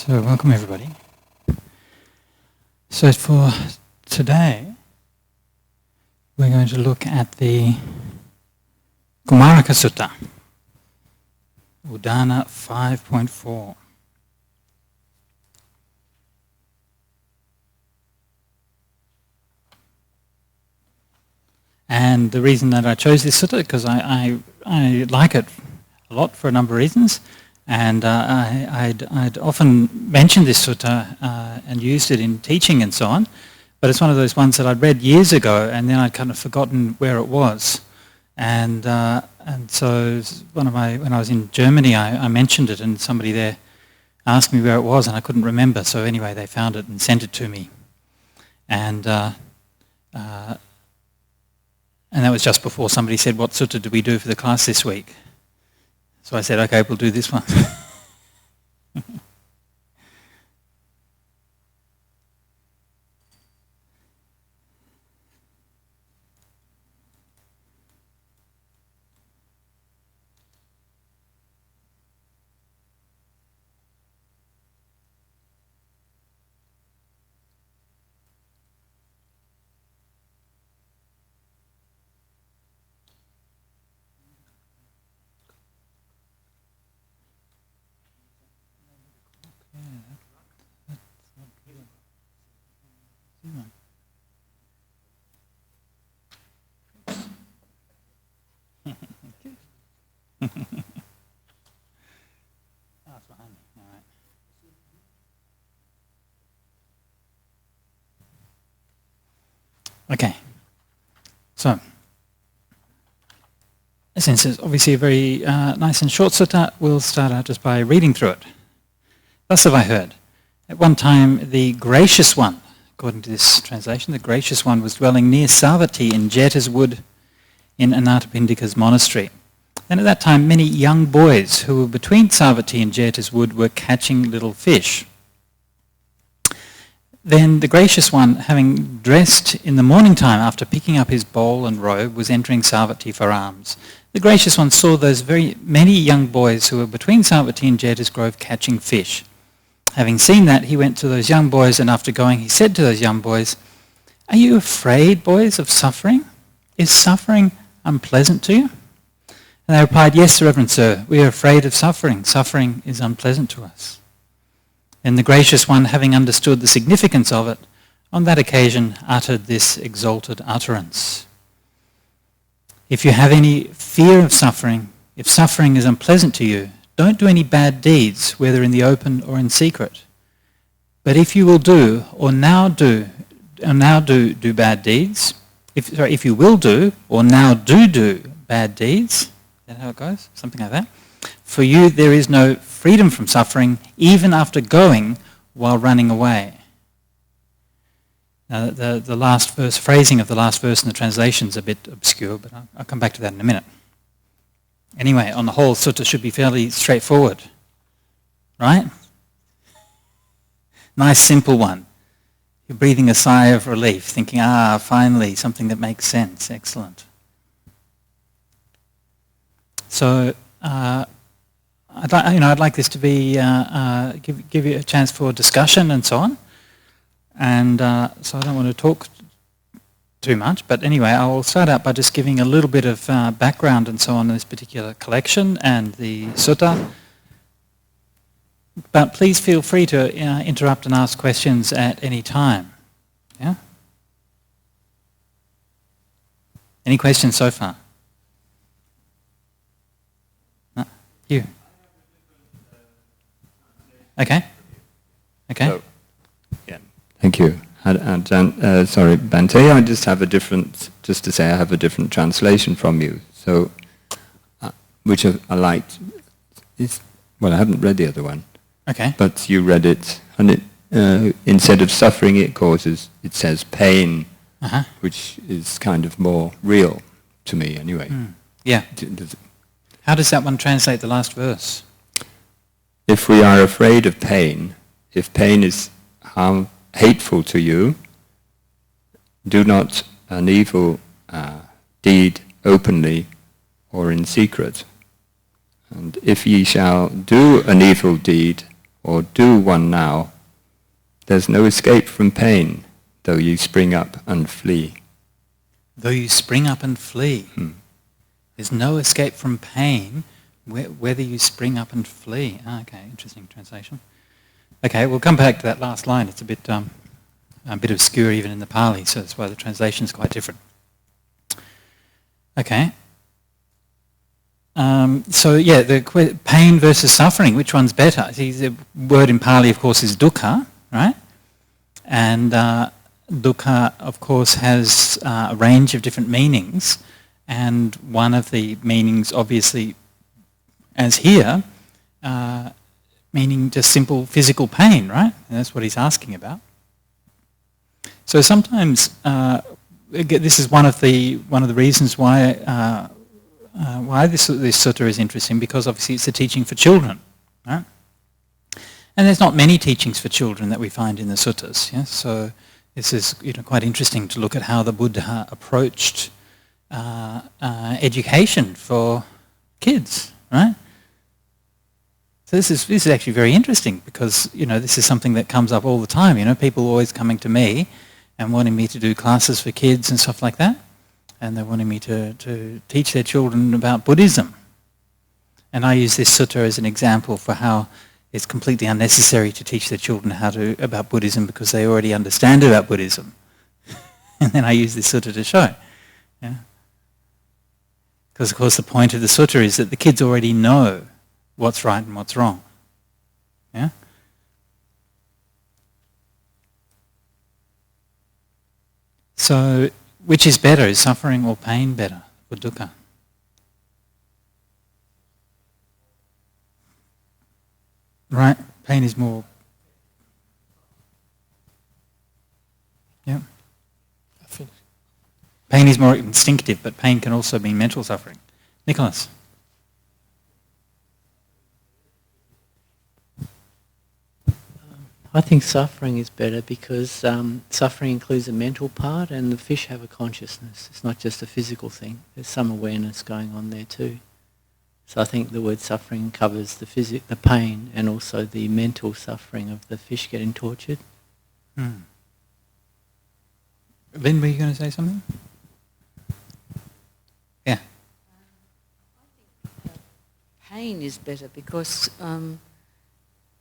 So welcome everybody. So for today, we're going to look at the Kumaraka Sutta, Udana 5.4. And the reason that I chose this sutta, because I like it a lot for a number of reasons, and I'd often mentioned this sutta and used it in teaching and so on, but it's one of those ones that I'd read years ago and then I'd kind of forgotten where it was. And so when I was in Germany, I mentioned it, and somebody there asked me where it was and I couldn't remember, so anyway they found it and sent it to me. And that was just before somebody said, what sutta do we do for the class this week? So I said, okay, we'll do this one. Okay, so since it's obviously a very nice and short sutta, we'll start out just by reading through it. Thus have I heard. At one time, the Gracious One, according to this translation, the Gracious One was dwelling near Savatthi in Jeta's wood in Anathapindika's monastery. And at that time, many young boys who were between Savatthi and Jeta's wood were catching little fish. Then the Gracious One, having dressed in the morning time after picking up his bowl and robe, was entering Savatthi for alms. The Gracious One saw those very many young boys who were between Savatthi and Jeta's grove catching fish. Having seen that, he went to those young boys, and after going, he said to those young boys, "Are you afraid, boys, of suffering? Is suffering unpleasant to you?" And they replied, "Yes, Reverend Sir, we are afraid of suffering. Suffering is unpleasant to us." And the Gracious One, having understood the significance of it, on that occasion uttered this exalted utterance. "If you have any fear of suffering, if suffering is unpleasant to you, don't do any bad deeds, whether in the open or in secret. But if you will do, or now do bad deeds, if you will do, or now do bad deeds," is that how it goes? Something like that. "For you there is no freedom from suffering, even after going while running away." Now the last verse, phrasing of the last verse in the translation is a bit obscure, but I'll come back to that in a minute. Anyway, on the whole, sutta should be fairly straightforward, right? Nice, simple one. You're breathing a sigh of relief, thinking, finally, something that makes sense. Excellent. So, I'd like this to be give you a chance for discussion and so on, and so I don't want to talk too much. But anyway, I will start out by just giving a little bit of background and so on in this particular collection and the sutta. But please feel free to interrupt and ask questions at any time. Yeah. Any questions so far? No? You. Okay. So, yeah. Thank you. Sorry, Bante, I just have a different translation from you. So, which I liked. I haven't read the other one. Okay. But you read it, and it instead of suffering it says pain, which is kind of more real to me anyway. Yeah. How does that one translate the last verse? If we are afraid of pain, if pain is hateful to you, do not an evil deed openly or in secret. And if ye shall do an evil deed or do one now. There's no escape from pain, though you spring up and flee. Though you spring up and flee. There's no escape from pain, whether you spring up and flee. Okay, interesting translation. Okay, we'll come back to that last line. It's a bit obscure even in the Pali, so that's why the translation is quite different. Okay. So yeah, the pain versus suffering, which one's better? See, the word in Pali, of course, is dukkha, right? And dukkha, of course, has a range of different meanings, and one of the meanings, obviously, as here, meaning just simple physical pain, right? And that's what he's asking about. So sometimes this is one of the reasons why this sutta is interesting, because obviously it's a teaching for children, right? And there's not many teachings for children that we find in the suttas. Yeah? So this is quite interesting to look at how the Buddha approached education for kids, right? So this is actually very interesting, because this is something that comes up all the time. People always coming to me and wanting me to do classes for kids and stuff like that, and they're wanting me to teach their children about Buddhism. And I use this sutta as an example for how it's completely unnecessary to teach their children about Buddhism, because they already understand about Buddhism. And then I use this sutta to show. Yeah? Because of course the point of the sutta is that the kids already know what's right and what's wrong. Yeah? So, which is better? Is suffering or pain better for dukkha? Right? Pain is more... Yeah. Pain is more instinctive, but pain can also mean mental suffering. Nicholas? I think suffering is better, because suffering includes a mental part, and the fish have a consciousness. It's not just a physical thing. There's some awareness going on there too. So I think the word suffering covers the pain and also the mental suffering of the fish getting tortured. Lynn, were you going to say something? Yeah. I think pain is better, because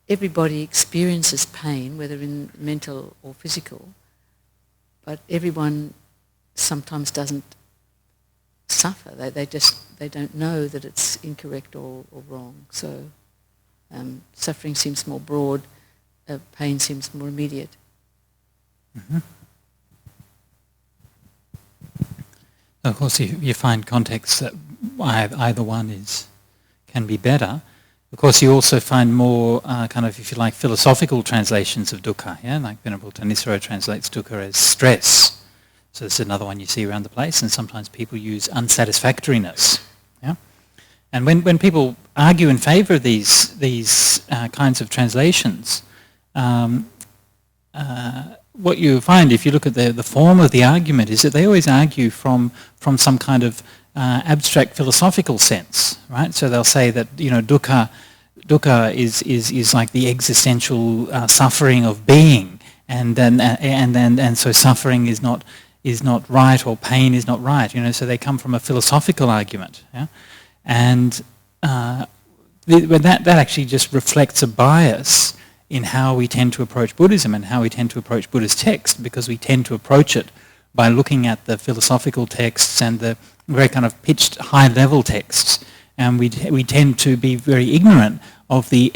everybody experiences pain, whether in mental or physical, but everyone sometimes doesn't suffer. They don't know that it's incorrect or wrong. So suffering seems more broad, pain seems more immediate. Mm-hmm. Of course, you find contexts that either one can be better. Of course, you also find more kind of, if you like, philosophical translations of dukkha. Yeah, like Venerable Thanissaro translates dukkha as stress. So this is another one you see around the place, and sometimes people use unsatisfactoriness. Yeah, and when people argue in favour of these kinds of translations, what you find, if you look at the form of the argument, is that they always argue from some kind of abstract philosophical sense, right? So they'll say that dukkha is like the existential suffering of being, and so suffering is not right, or pain is not right. So they come from a philosophical argument, yeah? And that actually just reflects a bias in how we tend to approach Buddhism and how we tend to approach Buddhist text, because we tend to approach it by looking at the philosophical texts and the very kind of pitched high-level texts, and we tend to be very ignorant of the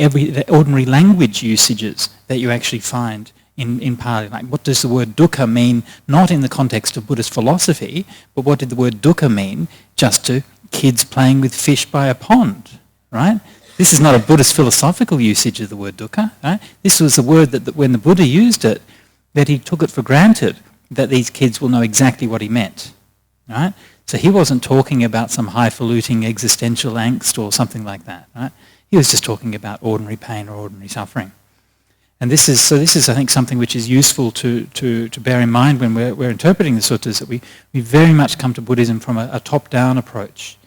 ordinary language usages that you actually find in Pali. Like, what does the word dukkha mean, not in the context of Buddhist philosophy, but what did the word dukkha mean just to kids playing with fish by a pond, right? This is not a Buddhist philosophical usage of the word dukkha, right? This was a word that when the Buddha used it, that he took it for granted that these kids will know exactly what he meant, right? So he wasn't talking about some highfalutin existential angst or something like that, right? He was just talking about ordinary pain or ordinary suffering. And this is, I think, something which is useful to bear in mind when we're interpreting the suttas, that we very much come to Buddhism from a top-down approach.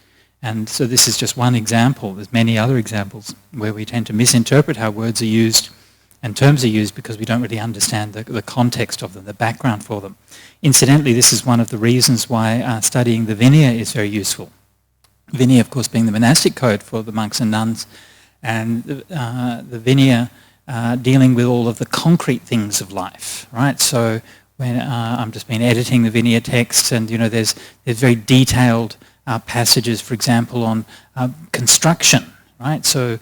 And so this is just one example. There's many other examples where we tend to misinterpret how words are used and terms are used because we don't really understand the context of them, the background for them. Incidentally, this is one of the reasons why studying the Vinaya is very useful. Vinaya, of course, being the monastic code for the monks and nuns, and the Vinaya dealing with all of the concrete things of life, right? So when I'm just been editing the Vinaya texts, and there's very detailed passages, for example, on construction, right? So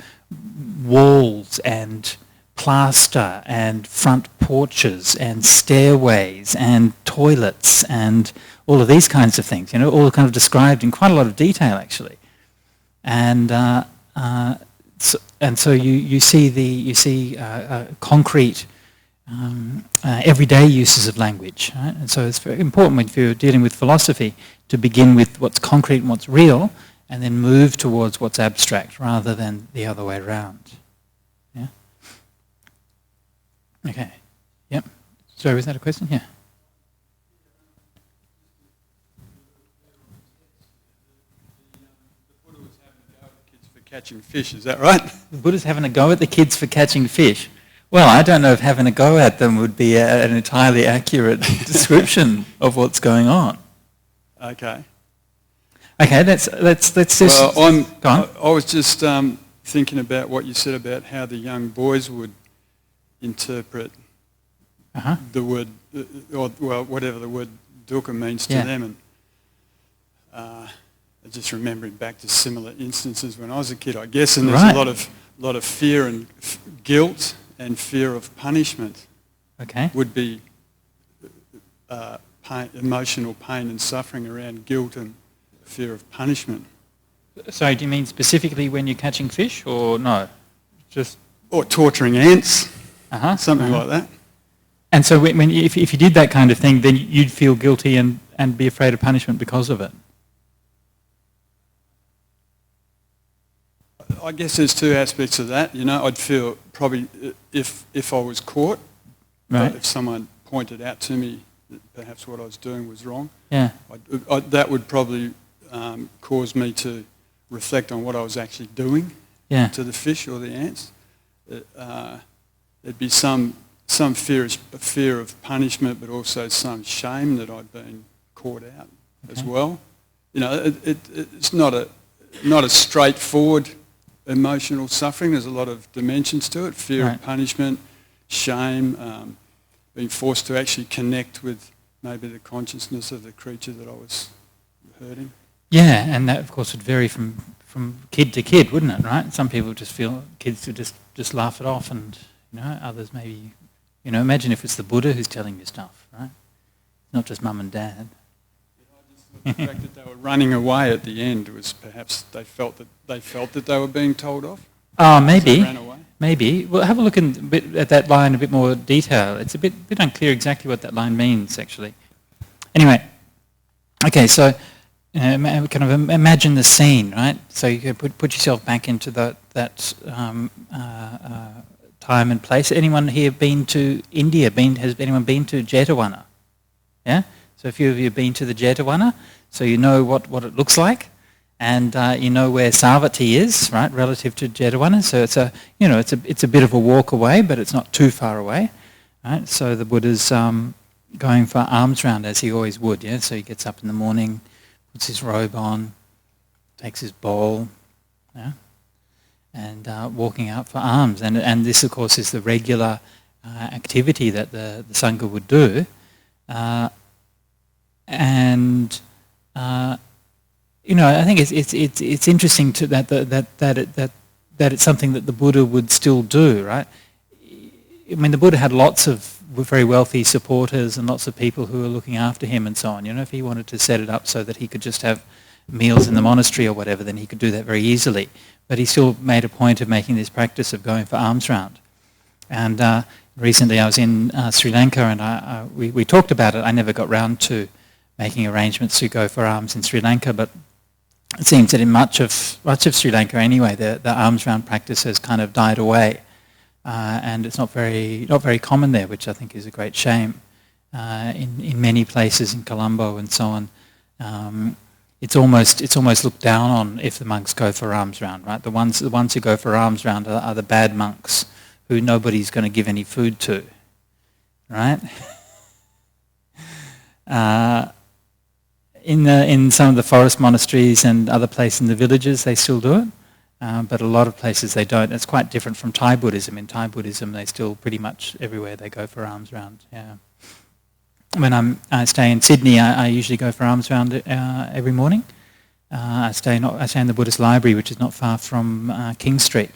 walls and plaster and front porches and stairways and toilets and all of these kinds of things, all kind of described in quite a lot of detail, actually. And so you see concrete everyday uses of language, right? And so it's very important if you're dealing with philosophy to begin with what's concrete and what's real, and then move towards what's abstract rather than the other way around. Yeah. Okay. Yep. Sorry, was that a question? Yeah. Catching fish, is that right? The Buddha's having a go at the kids for catching fish. Well, I don't know if having a go at them would be an entirely accurate description of what's going on. Okay. Okay, let's just... Well, go on. I was just thinking about what you said about how the young boys would interpret the word, or whatever the word dukkha means to them. And just remembering back to similar instances when I was a kid, I guess, and there's a lot of fear and guilt and fear of punishment. Okay. Would be emotional pain and suffering around guilt and fear of punishment. So do you mean specifically when you're catching fish, or no? Just or torturing ants, something like that. And so if you did that kind of thing, then you'd feel guilty and be afraid of punishment because of it. I guess there's two aspects of that. I'd feel probably if I was caught, right. If someone pointed out to me that perhaps what I was doing was wrong, that would probably cause me to reflect on what I was actually doing to the fish or the ants. There'd be some fear of punishment, but also some shame that I'd been caught out as well. It's not a straightforward emotional suffering. There's a lot of dimensions to it: fear of punishment, shame, being forced to actually connect with maybe the consciousness of the creature that I was hurting. Yeah, and that of course would vary from kid to kid, wouldn't it? Right? Some people just feel kids would just laugh it off, and others maybe imagine if it's the Buddha who's telling you stuff, right? Not just mum and dad. The fact that they were running away at the end was perhaps they felt that they were being told off. Oh, maybe. So they ran away. Maybe. Well, have a look at that line in a bit more detail. It's a bit unclear exactly what that line means, actually. Anyway, okay, so kind of imagine the scene, right? So you can put yourself back into that time and place. Anyone here been to India? Has anyone been to Jetavana? Yeah? So a few of you have been to the Jetavana, so you know what it looks like, and you know where Savatthi is, right, relative to Jetavana. So it's a bit of a walk away, but it's not too far away, right? So the Buddha's going for alms round as he always would, yeah. So he gets up in the morning, puts his robe on, takes his bowl, yeah, and walking out for alms. And this, of course, is the regular activity that the Sangha would do. I think it's interesting that it's something that the Buddha would still do, right? I mean, the Buddha had lots of very wealthy supporters and lots of people who were looking after him and so on. If he wanted to set it up so that he could just have meals in the monastery or whatever, then he could do that very easily. But he still made a point of making this practice of going for alms round. And recently I was in Sri Lanka, and we talked about it. I never got round to making arrangements to go for alms in Sri Lanka, but it seems that in much of Sri Lanka anyway, the alms round practice has kind of died away, and it's not very common there, which I think is a great shame. In many places in Colombo and so on, it's almost looked down on if the monks go for alms round, right? The ones who go for alms round are the bad monks who nobody's going to give any food to, right? In some of the forest monasteries and other places in the villages, they still do it, but a lot of places they don't. It's quite different from Thai Buddhism. In Thai Buddhism, they still pretty much everywhere they go for alms round. Yeah. When I stay in Sydney, I usually go for alms round every morning. I stay in the Buddhist library, which is not far from King Street.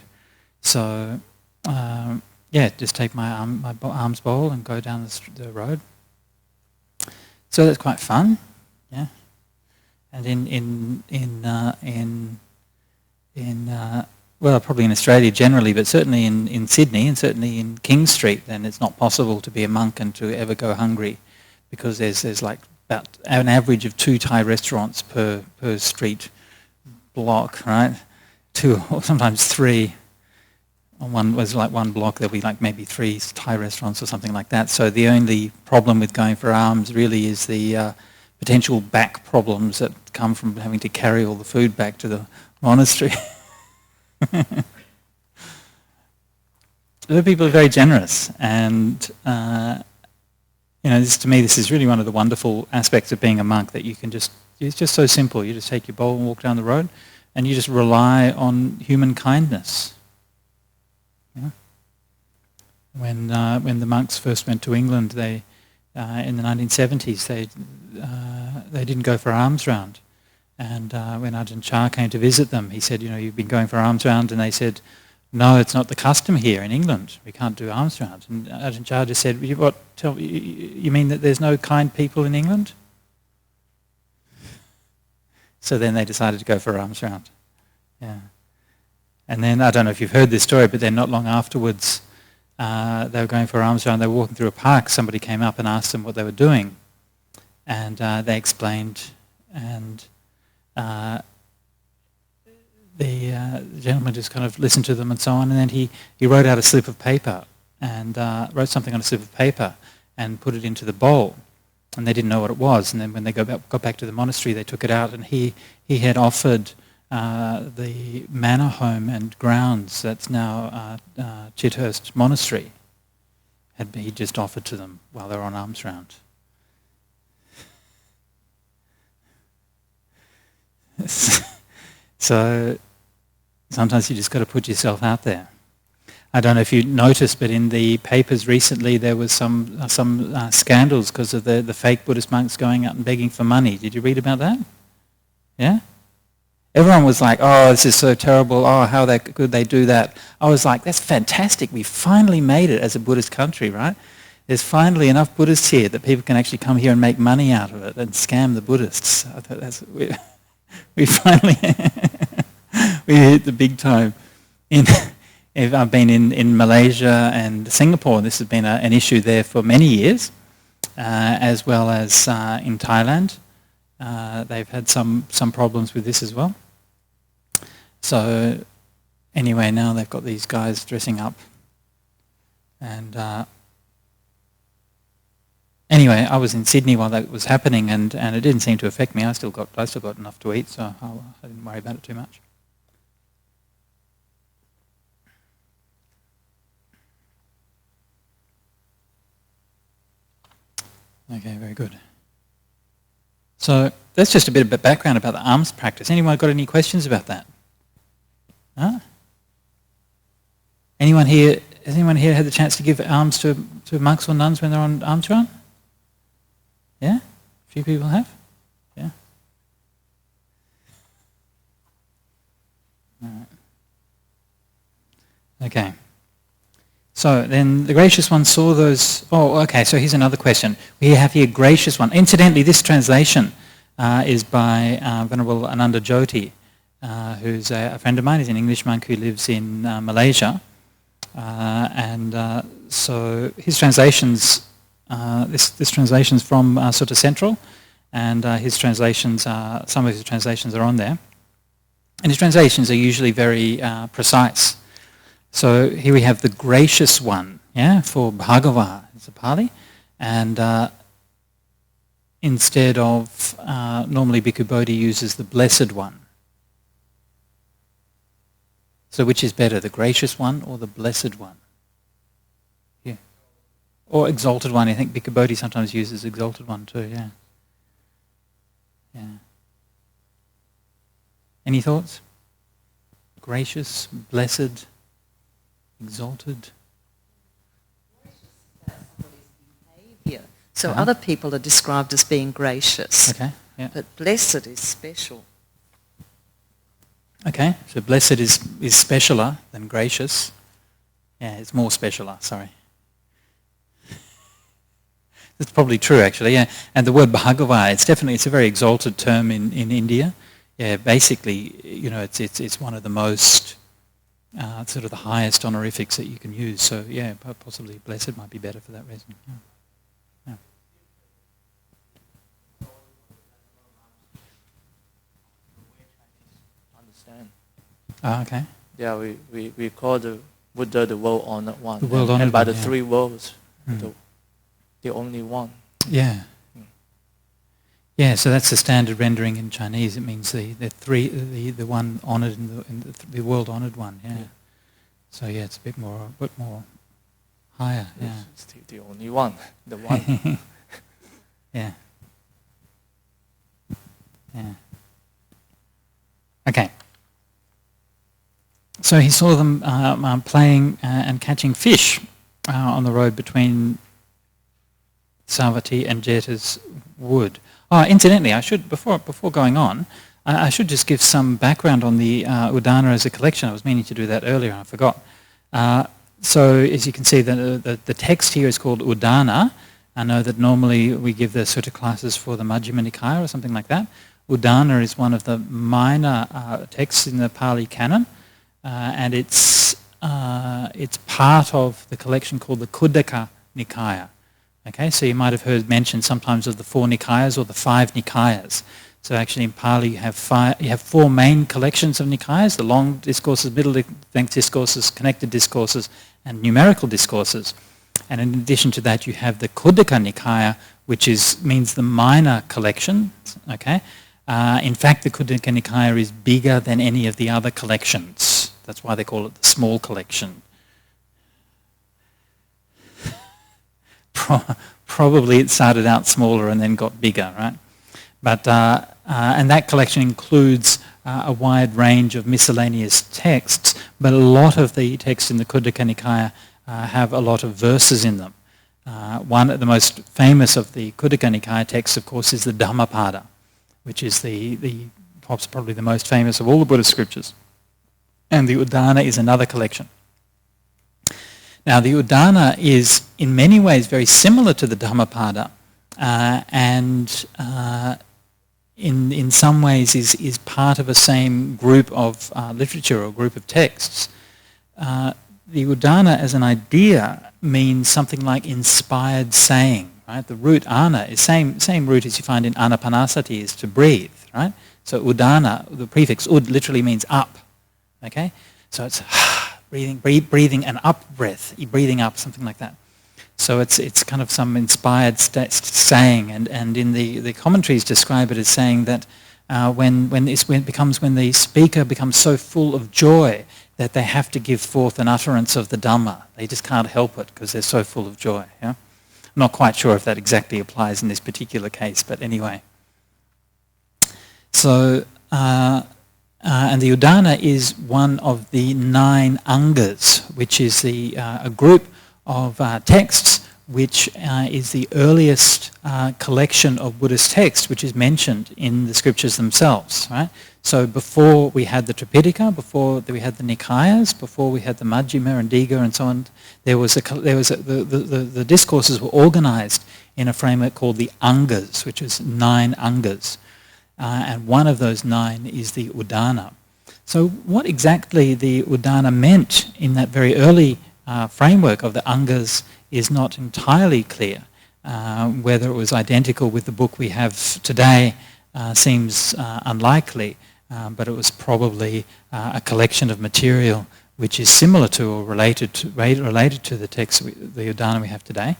So just take my alms bowl and go down the road. So that's quite fun. Yeah. And probably in Australia generally, but certainly in Sydney and certainly in King Street, then it's not possible to be a monk and to ever go hungry, because there's like about an average of 2 Thai restaurants per street block, right? 2 or sometimes 3. On one block there'll be like maybe 3 Thai restaurants or something like that. So the only problem with going for alms really is the potential back problems that come from having to carry all the food back to the monastery. The people are very generous, and to me this is really one of the wonderful aspects of being a monk, that you can it's just so simple. You just take your bowl and walk down the road, and you just rely on human kindness. Yeah. When the monks first went to England, they in the 1970s they didn't go for alms round, and when Ajahn Chah came to visit them, he said, you've been going for alms round, and they said, no, it's not the custom here in England. We can't do alms round. And Ajahn Chah just said, you mean that there's no kind people in England? So then they decided to go for alms round. Yeah. And then, I don't know if you've heard this story, but then not long afterwards, they were going for alms round. They were walking through a park. Somebody came up and asked them what they were doing. And they explained, and the gentleman just kind of listened to them and so on, and then he wrote out a slip of paper and wrote something on a slip of paper and put it into the bowl, and they didn't know what it was. And then when they got back to the monastery, they took it out, and he had offered the manor home and grounds that's now Chithurst Monastery. He just offered to them while they were on alms round. So sometimes you just got to put yourself out there. I don't know if you noticed, but in the papers recently there was some scandals because of the fake Buddhist monks going out and begging for money. Did you read about that? Yeah? Everyone was like, oh, this is so terrible. Oh, how could they do that? I was like, that's fantastic. We finally made it as a Buddhist country, right? There's finally enough Buddhists here that people can actually come here and make money out of it and scam the Buddhists. I thought we finally we hit the big time. I've been in Malaysia and Singapore. This has been an issue there for many years, as well as in Thailand. They've had some problems with this as well. So anyway, now they've got these guys dressing up. And anyway, I was in Sydney while that was happening, and it didn't seem to affect me. I still got enough to eat, so I didn't worry about it too much. Okay, very good. So that's just a bit of background about the alms practice. Anyone got any questions about that? Huh? Has anyone here had the chance to give alms to monks or nuns when they're on alms round? Yeah? A few people have? Yeah? All right. Okay. So then the Gracious One saw those... Oh, okay, so here's another question. We have here Gracious One. Incidentally, this translation is by Venerable Ananda Jyoti, who's a friend of mine. He's an English monk who lives in Malaysia. So his translations... this translation's from Sutta Central, and his translations some of his translations are on there. And his translations are usually very precise. So here we have the Gracious One, yeah, for Bhagava, it's a Pali. And instead of, normally Bhikkhu Bodhi uses the blessed one. So which is better, the gracious one or the blessed one? Yeah. Or exalted one. I think Bhikkhu Bodhi sometimes uses exalted one too, yeah. Yeah. Any thoughts? Gracious, blessed, exalted? So other people are described as being gracious. Okay, yeah. But blessed is special. Okay, so blessed is specialer than gracious. Yeah, it's more specialer, sorry. That's probably true actually, yeah. And the word Bhagava, it's a very exalted term in India. Yeah, basically, you know, it's one of the most, sort of the highest honorifics that you can use. So yeah, possibly blessed might be better for that reason. Yeah. Okay. Yeah, we call the Buddha the world-honored one. The world-honored and by one, the yeah. three worlds, the only one. Yeah. Yeah, so that's the standard rendering in Chinese. It means the one honoured in the world-honoured one. Yeah. So yeah, it's a bit more higher. Yeah. It's the only one. The one. Yeah. Yeah. Okay. So he saw them playing and catching fish on the road between Savatthi and Jeta's wood. Oh, incidentally, I should before going on, I should just give some background on the Udana as a collection. I was meaning to do that earlier, and I forgot. So as you can see, the text here is called Udana. I know that normally we give the sutta classes for the Majjhima Nikaya or something like that. Udana is one of the minor texts in the Pali Canon. And it's part of the collection called the Khuddaka Nikaya. Okay, so you might have heard mentioned sometimes of the 4 Nikayas or the 5 Nikayas. So actually in Pali you have 4 main collections of Nikayas, the long discourses, middle-length discourses, connected discourses, and numerical discourses. And in addition to that you have the Khuddaka Nikaya, which means the minor collections. Okay, in fact the Khuddaka Nikaya is bigger than any of the other collections. That's why they call it the small collection. Probably it started out smaller and then got bigger, right? But and that collection includes a wide range of miscellaneous texts, but a lot of the texts in the Khuddaka Nikaya have a lot of verses in them. One of the most famous of the Khuddaka Nikaya texts, of course, is the Dhammapada, which is probably the most famous of all the Buddhist scriptures. And the Udana is another collection. Now the Udana is in many ways very similar to the Dhammapada, and in some ways is part of a same group of literature or group of texts. The Udana as an idea means something like inspired saying, right? The root ana is same root as you find in anapanasati, is to breathe, right? So Udana, the prefix ud literally means up. Okay, so it's breathing an up breath, breathing up, something like that. So it's kind of some inspired saying, and in the commentaries describe it as saying that when the speaker becomes so full of joy that they have to give forth an utterance of the Dhamma. They just can't help it because they're so full of joy. Yeah, I'm not quite sure if that exactly applies in this particular case, but anyway. So. And the Udana is one of the 9 Angas, which is a group of texts which is the earliest collection of Buddhist texts which is mentioned in the scriptures themselves. Right? So before we had the Tripitaka, before we had the Nikayas, before we had the Majjhima and Digha and so on, the discourses were organized in a framework called the Angas, which is 9 Angas. And one of those 9 is the Udana. So what exactly the Udana meant in that very early framework of the Angas is not entirely clear. Whether it was identical with the book we have today seems unlikely, but it was probably a collection of material which is similar to or related to the text, the Udana we have today.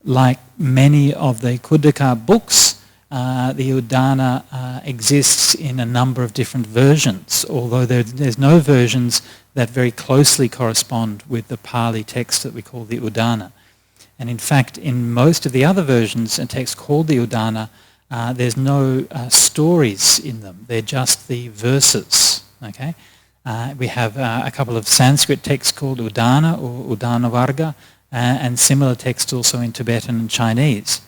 like many of the Khuddaka books, the Udana exists in a number of different versions, although there's no versions that very closely correspond with the Pali text that we call the Udana. And in fact, in most of the other versions, a text called the Udana, there's no stories in them. They're just the verses. Okay, we have a couple of Sanskrit texts called Udana or Udana Varga, and similar texts also in Tibetan and Chinese.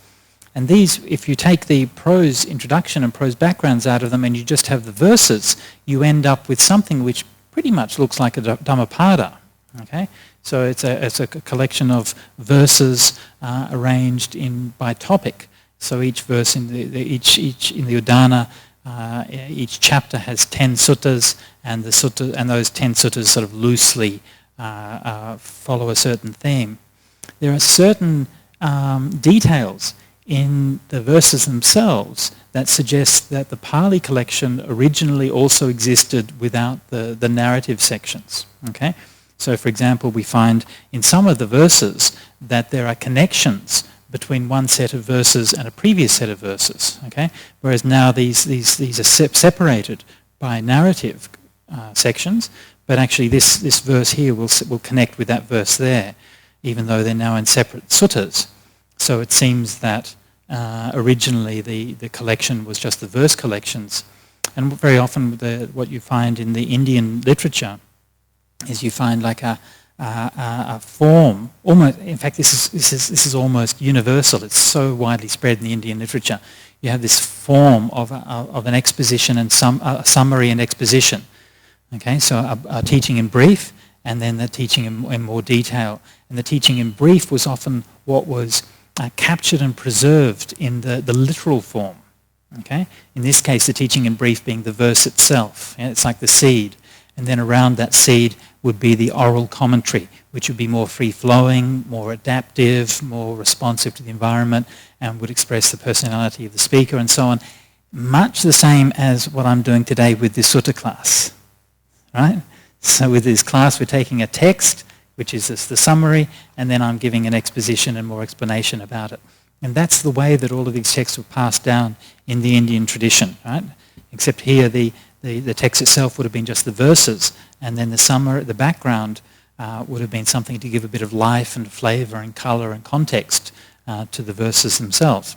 And these, if you take the prose introduction and prose backgrounds out of them and you just have the verses, you end up with something which pretty much looks like a Dhammapada. Okay, so it's a collection of verses arranged by topic. So each verse in the Udana, each chapter has 10 suttas, and those 10 suttas sort of loosely follow a certain theme. There are certain details in the verses themselves that suggest that the Pali collection originally also existed without the narrative sections. Okay, so for example, we find in some of the verses that there are connections between one set of verses and a previous set of verses. Okay, whereas now these are separated by narrative sections, but actually this verse here will connect with that verse there, even though they're now in separate suttas. So it seems that originally the collection was just the verse collections. And very often what you find in the Indian literature is you find like a form, almost, in fact this is almost universal, it's so widely spread in the Indian literature. You have this form of an exposition and a summary and exposition. Okay, so a teaching in brief, and then the teaching in more detail. And the teaching in brief was often what was captured and preserved in the literal form. Okay? In this case, the teaching in brief being the verse itself. Yeah? It's like the seed. And then around that seed would be the oral commentary, which would be more free-flowing, more adaptive, more responsive to the environment, and would express the personality of the speaker and so on. Much the same as what I'm doing today with this sutta class. Right? So with this class, we're taking a text, which is the summary, and then I'm giving an exposition and more explanation about it. And that's the way that all of these texts were passed down in the Indian tradition, right? Except here the text itself would have been just the verses, and then the summary, the background would have been something to give a bit of life and flavour and colour and context to the verses themselves.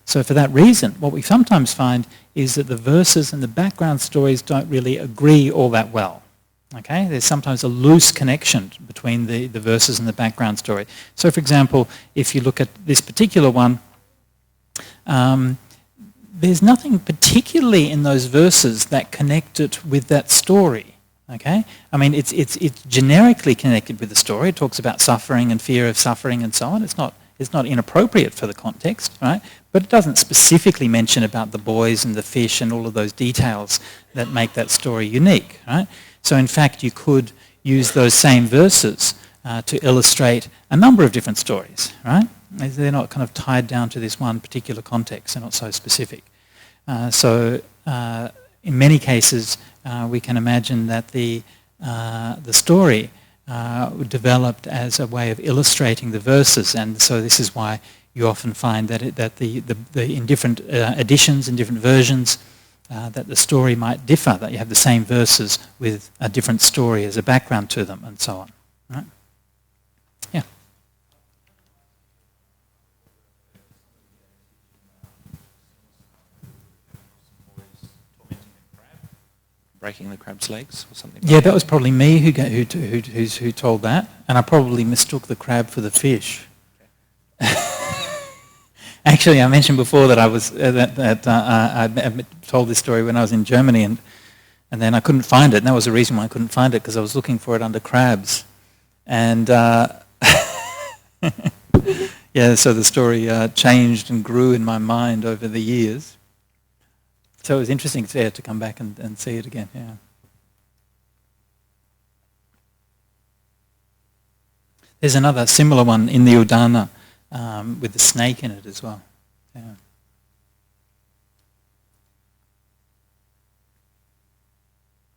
So for that reason, what we sometimes find is that the verses and the background stories don't really agree all that well. Okay? There's sometimes a loose connection between the verses and the background story. So for example, if you look at this particular one, there's nothing particularly in those verses that connect it with that story. Okay? I mean, it's generically connected with the story. It talks about suffering and fear of suffering and so on. It's not inappropriate for the context, right? But it doesn't specifically mention about the boys and the fish and all of those details that make that story unique, right? So in fact, you could use those same verses to illustrate a number of different stories, right? They're not kind of tied down to this one particular context. They're not so specific. So in many cases, we can imagine that the story developed as a way of illustrating the verses, and so this is why you often find that in different editions and different versions that the story might differ, that you have the same verses with a different story as a background to them, and so on. Right? Yeah. Breaking the crab's legs or something. Yeah, that was probably me who told that, and I probably mistook the crab for the fish. Actually, I mentioned before that I was I told this story when I was in Germany, and then I couldn't find it. And that was the reason why I couldn't find it, because I was looking for it under crabs, and yeah, so the story changed and grew in my mind over the years. So it was interesting to come back and see it again. Yeah. There's another similar one in the Udana with the snake in it as well. Yeah.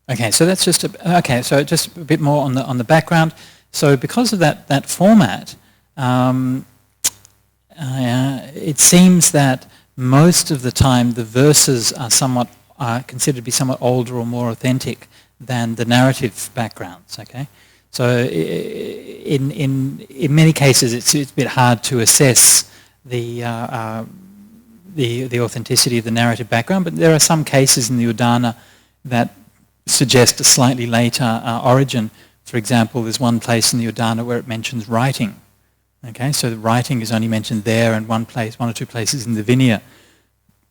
Okay, so that's just so just a bit more on the background. So because of that format, it seems that most of the time the verses are considered to be somewhat older or more authentic than the narrative backgrounds. Okay, so in many cases it's a bit hard to assess the authenticity of the narrative background, but there are some cases in the Udana that suggest a slightly later origin. For example, there's one place in the Udana where it mentions writing. Okay, so the writing is only mentioned there, and one or two places in the Vinaya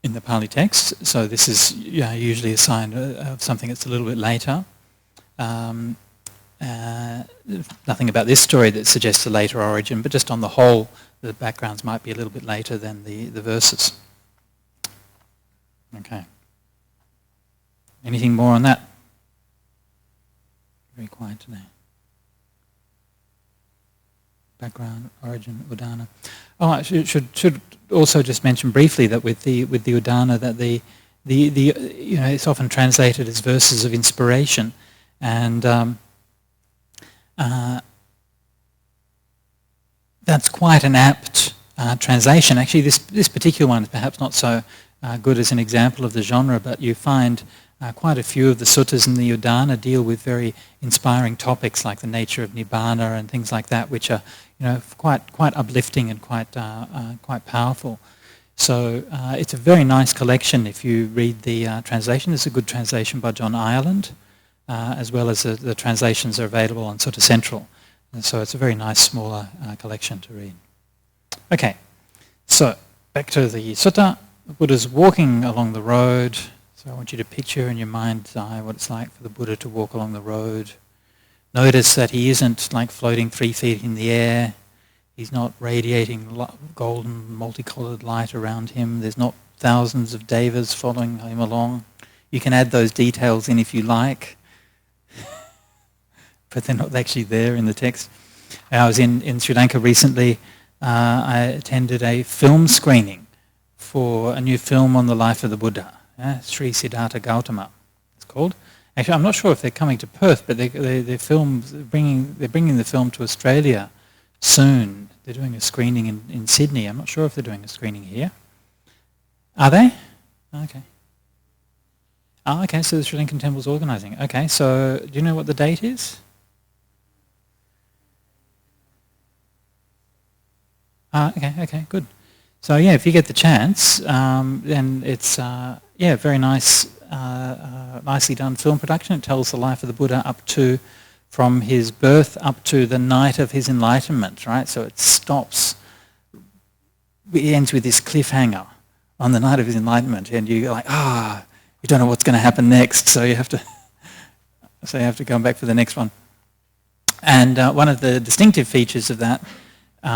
in the Pali text. So this is usually a sign of something that's a little bit later. Nothing about this story that suggests a later origin, but just on the whole, the backgrounds might be a little bit later than the verses. Okay. Anything more on that? Very quiet today. Background, origin, Udana. Oh, I should also just mention briefly that with the Udana that the it's often translated as verses of inspiration, and that's quite an apt translation. Actually, this particular one is perhaps not so good as an example of the genre, but you find quite a few of the suttas in the Udana deal with very inspiring topics like the nature of nibbana and things like that, which are quite uplifting and quite powerful. So it's a very nice collection if you read the translation. There's a good translation by John Ireland, as well as the translations are available on Sutta Central. And so it's a very nice smaller collection to read. Okay, so back to the sutta. The Buddha's walking along the road. So I want you to picture in your mind's eye what it's like for the Buddha to walk along the road. Notice that he isn't like floating 3 feet in the air. He's not radiating golden, multicolored light around him. There's not thousands of devas following him along. You can add those details in if you like, but they're not actually there in the text. I was in Sri Lanka recently. I attended a film screening for a new film on the life of the Buddha. Sri Siddhartha Gautama, it's called. Actually, I'm not sure if they're coming to Perth, but they're bringing the film to Australia soon. They're doing a screening in Sydney. I'm not sure if they're doing a screening here. Are they? Okay. Oh, okay, so the Sri Lankan Temple's organising. Okay, so do you know what the date is? Okay, good. So yeah, if you get the chance, then it's very nice, nicely done film production. It tells the life of the Buddha from his birth up to the night of his enlightenment, right? So it stops, it ends with this cliffhanger on the night of his enlightenment, and you're like, you don't know what's going to happen next, so you have to come back for the next one. And one of the distinctive features of that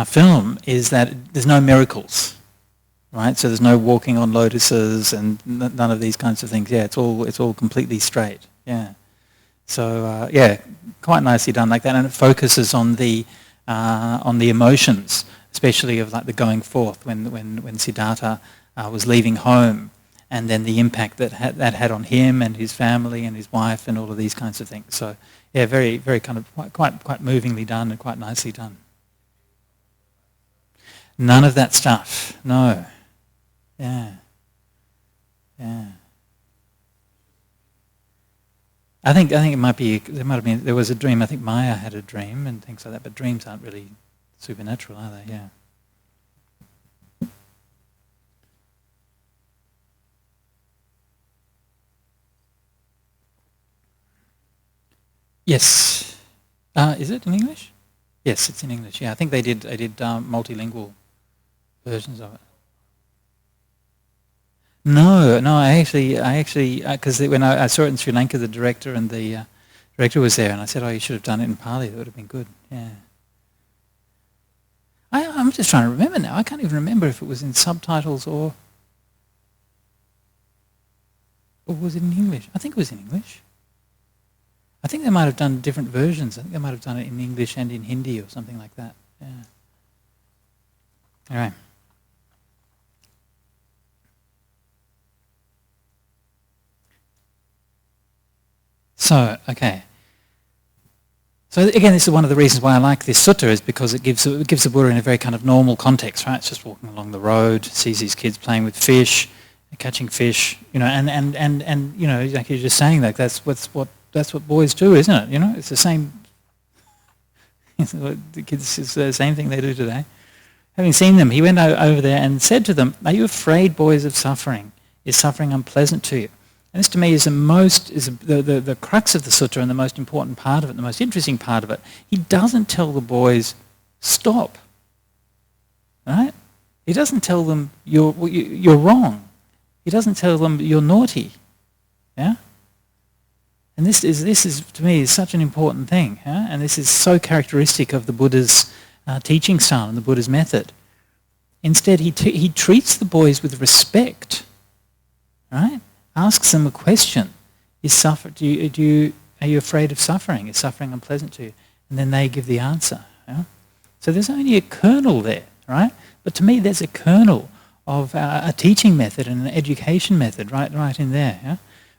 film is that there's no miracles. Right, so there's no walking on lotuses and none of these kinds of things. Yeah, it's all completely straight. Yeah, so quite nicely done like that, and it focuses on the emotions, especially of like the going forth when Siddhartha was leaving home, and then the impact that had on him and his family and his wife and all of these kinds of things. So yeah, very very kind of quite movingly done and quite nicely done. None of that stuff. No. Yeah. I think it might be. There was a dream. I think Maya had a dream and things like that. But dreams aren't really supernatural, are they? Yeah. Yes. Is it in English? Yes, it's in English. Yeah, I think they did multilingual versions of it. No, I actually, because when I saw it in Sri Lanka, the director and the director was there, and I said, you should have done it in Pali. That would have been good. Yeah. I'm just trying to remember now. I can't even remember if it was in subtitles or was it in English? I think it was in English. I think they might have done different versions. I think they might have done it in English and in Hindi or something like that. Yeah. All right. So, okay. So again, this is one of the reasons why I like this sutta, is because it gives the Buddha in a very kind of normal context, right? It's just walking along the road, sees these kids playing with fish, catching fish, and you know, like you're just saying that that's what boys do, isn't it? You know, it's the same. The kids, it's the same thing they do today. Having seen them, he went over there and said to them, "Are you afraid, boys, of suffering? Is suffering unpleasant to you?" And this to me is the crux of the sutta and the most important part of it, the most interesting part of it. He doesn't tell the boys, stop. Right? He doesn't tell them you're wrong. He doesn't tell them you're naughty. Yeah? And this is to me is such an important thing. Yeah? And this is so characteristic of the Buddha's teaching style and the Buddha's method. Instead, he treats the boys with respect. Right? Asks them a question. Are you afraid of suffering? Is suffering unpleasant to you? And then they give the answer. Yeah? So there's only a kernel there, right? But to me, there's a kernel of a teaching method and an education method right in there. Yeah?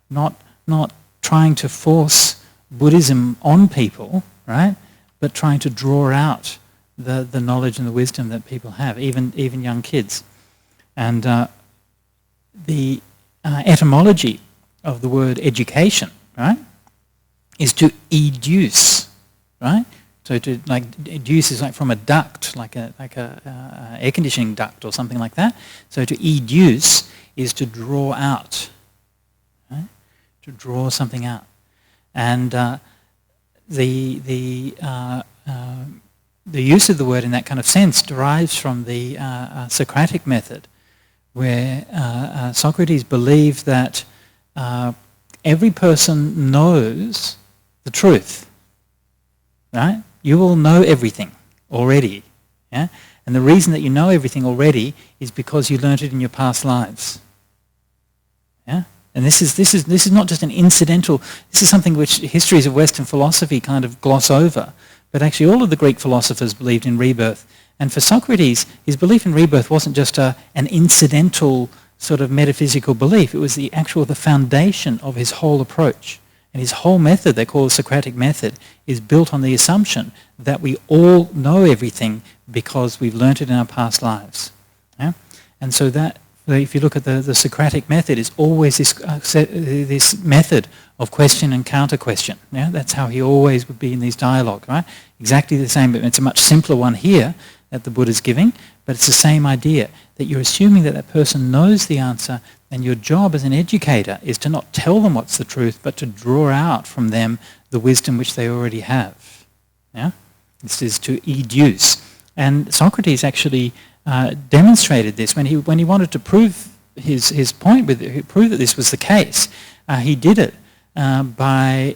Not trying to force Buddhism on people, right? But trying to draw out the knowledge and the wisdom that people have, even young kids. And the etymology of the word education, right, is to educe, right? So to educe is like from a duct, like a air conditioning duct or something like that. So to educe is to draw out, right? To draw something out, and the use of the word in that kind of sense derives from the Socratic method, where Socrates believed that every person knows the truth, right? You all know everything already, yeah? And the reason that you know everything already is because you learnt it in your past lives, yeah? And this is not just an incidental. This is something which histories of Western philosophy kind of gloss over, but actually all of the Greek philosophers believed in rebirth. And for Socrates, his belief in rebirth wasn't just an incidental sort of metaphysical belief. It was the foundation of his whole approach. And his whole method, they call the Socratic method, is built on the assumption that we all know everything because we've learnt it in our past lives. Yeah? And so that, if you look at the Socratic method, is always this method of question and counter-question. Yeah? That's how he always would be in these dialogues, right? Exactly the same, but it's a much simpler one here that the Buddha's giving, but it's the same idea, that you're assuming that person knows the answer, and your job as an educator is to not tell them what's the truth, but to draw out from them the wisdom which they already have. Yeah? This is to educe. And Socrates actually demonstrated this when he wanted to prove his point, prove that this was the case. He did it by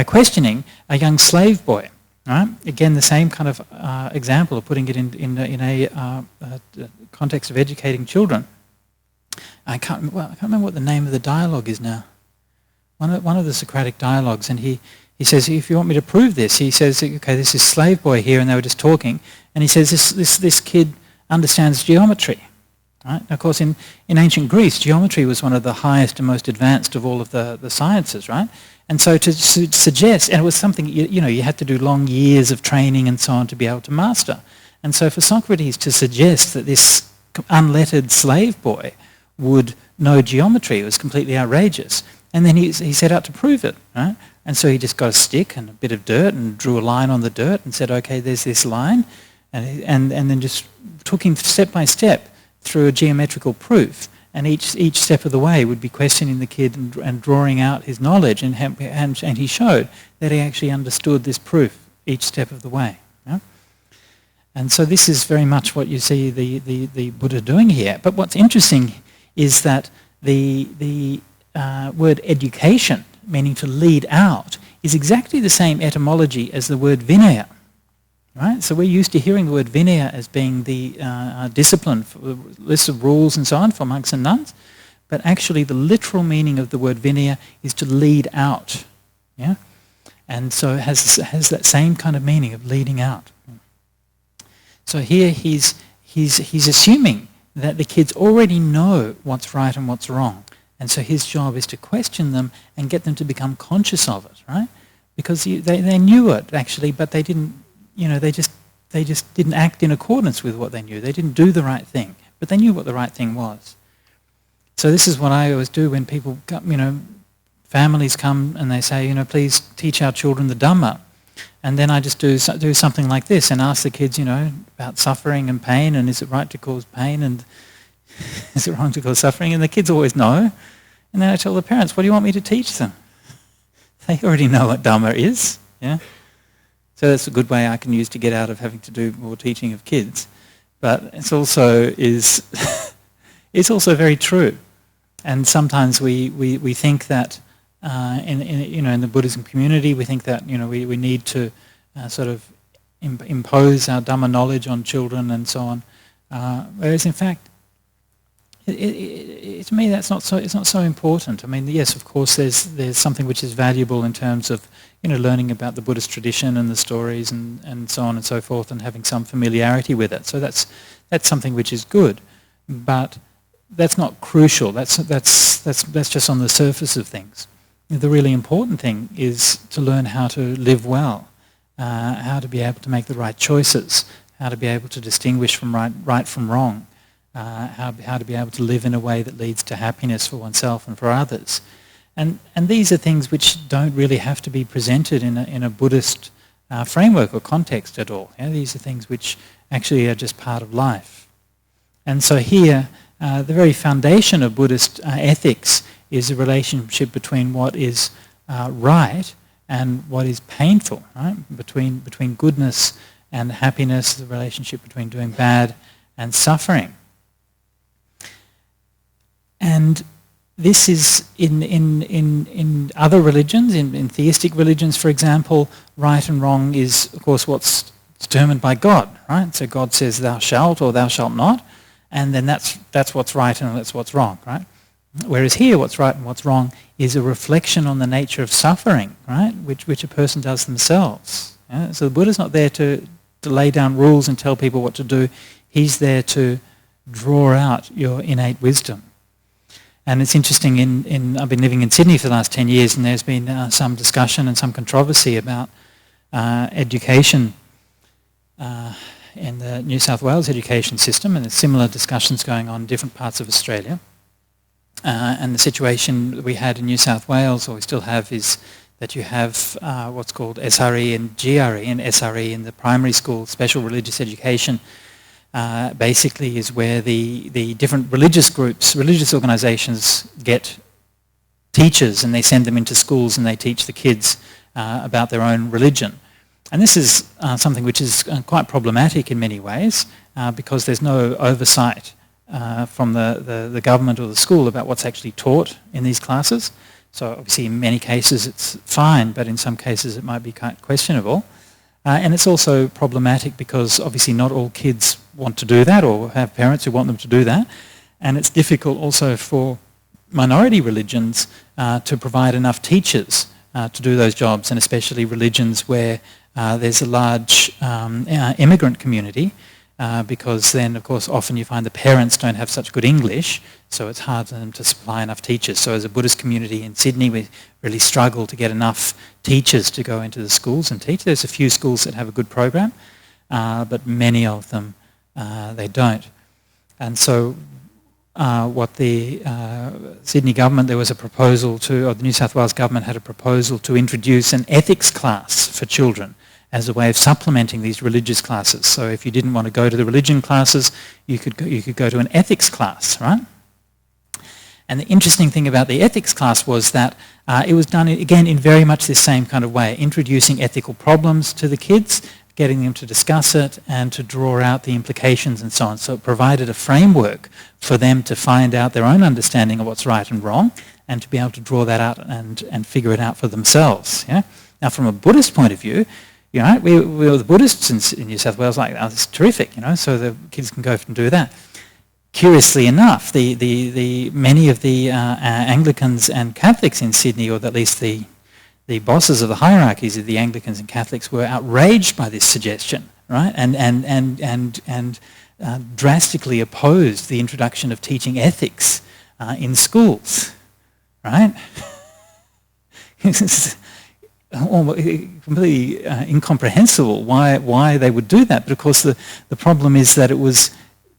questioning a young slave boy. Right? Again, the same kind of example of putting it in a context of educating children. I can't remember what the name of the dialogue is now. One of the Socratic dialogues, and he says, if you want me to prove this, he says, okay, this is slave boy here, and they were just talking, and he says this kid understands geometry. Right? Of course, in ancient Greece, geometry was one of the highest and most advanced of all of the sciences, right? And so to suggest, and it was something, you had to do long years of training and so on to be able to master. And so for Socrates to suggest that this unlettered slave boy would know geometry was completely outrageous. And then he set out to prove it, right? And so he just got a stick and a bit of dirt and drew a line on the dirt and said, okay, there's this line, and then just took him step by step through a geometrical proof. And each step of the way would be questioning the kid and drawing out his knowledge, and he showed that he actually understood this proof each step of the way. Yeah? And so this is very much what you see the Buddha doing here. But what's interesting is that the word education, meaning to lead out, is exactly the same etymology as the word vinaya. Right? So we're used to hearing the word vinaya as being the discipline, list of rules and so on for monks and nuns, but actually the literal meaning of the word vinaya is to lead out. Yeah? And so it has that same kind of meaning of leading out. So here he's assuming that the kids already know what's right and what's wrong, and so his job is to question them and get them to become conscious of it, right? because they knew it actually, but they didn't, they just didn't act in accordance with what they knew. They didn't do the right thing, but they knew what the right thing was. So this is what I always do when people, families come and they say, please teach our children the Dhamma. And then I just do something like this and ask the kids, about suffering and pain, and is it right to cause pain, and is it wrong to cause suffering? And the kids always know. And then I tell the parents, what do you want me to teach them? They already know what Dhamma is. Yeah. So that's a good way I can use to get out of having to do more teaching of kids. But it's also it's also very true. And sometimes we think that in the Buddhism community, we think that we need to sort of impose our Dhamma knowledge on children and so on. Whereas in fact, to me that's not so. It's not so important. I mean, yes, of course, there's something which is valuable in terms of learning about the Buddhist tradition and the stories and so on and so forth, and having some familiarity with it. So that's something which is good, but that's not crucial. That's just on the surface of things. The really important thing is to learn how to live well, how to be able to make the right choices, how to be able to distinguish from right from wrong. How to be able to live in a way that leads to happiness for oneself and for others. And these are things which don't really have to be presented in a Buddhist framework or context at all. These are things which actually are just part of life. And so here, the very foundation of Buddhist ethics is a relationship between what is right and what is painful, right? Between goodness and happiness, the relationship between doing bad and suffering. And this is in other religions, in theistic religions, for example, right and wrong is, of course, what's determined by God, right? So God says, "Thou shalt" or "Thou shalt not," and then that's what's right and that's what's wrong, right? Whereas here, what's right and what's wrong is a reflection on the nature of suffering, right? Which a person does themselves. Yeah? So the Buddha's not there to lay down rules and tell people what to do. He's there to draw out your innate wisdom. And it's interesting, I've been living in Sydney for the last 10 years, and there's been some discussion and some controversy about education in the New South Wales education system, and there's similar discussions going on in different parts of Australia. And the situation that we had in New South Wales, or we still have, is that you have what's called SRE and GRE, and SRE in the primary school, special religious education, basically is where the different religious groups, religious organisations get teachers and they send them into schools and they teach the kids about their own religion. And this is something which is quite problematic in many ways because there's no oversight from the government or the school about what's actually taught in these classes. So obviously in many cases it's fine, but in some cases it might be quite questionable. And it's also problematic because obviously not all kids want to do that or have parents who want them to do that. And it's difficult also for minority religions to provide enough teachers to do those jobs, and especially religions where there's a large immigrant community, because then of course often you find the parents don't have such good English, so it's hard for them to supply enough teachers. So as a Buddhist community in Sydney, we really struggle to get enough teachers to go into the schools and teach. There's a few schools that have a good program, but many of them they don't. And so what the Sydney government, there was a proposal to, or the New South Wales government had a proposal to introduce an ethics class for children as a way of supplementing these religious classes. So if you didn't want to go to the religion classes, you could go to an ethics class, right? And the interesting thing about the ethics class was that it was done, again, in very much the same kind of way, introducing ethical problems to the kids, getting them to discuss it and to draw out the implications and so on. So it provided a framework for them to find out their own understanding of what's right and wrong and to be able to draw that out and figure it out for themselves. Yeah? Now, from a Buddhist point of view, we were the Buddhists in New South Wales, like, oh, it's terrific, so the kids can go and do that. Curiously enough, the many of the Anglicans and Catholics in Sydney, or at least the bosses of the hierarchies of the Anglicans and Catholics, were outraged by this suggestion, right? And drastically opposed the introduction of teaching ethics in schools, right? completely incomprehensible why they would do that. But of course the problem is that it was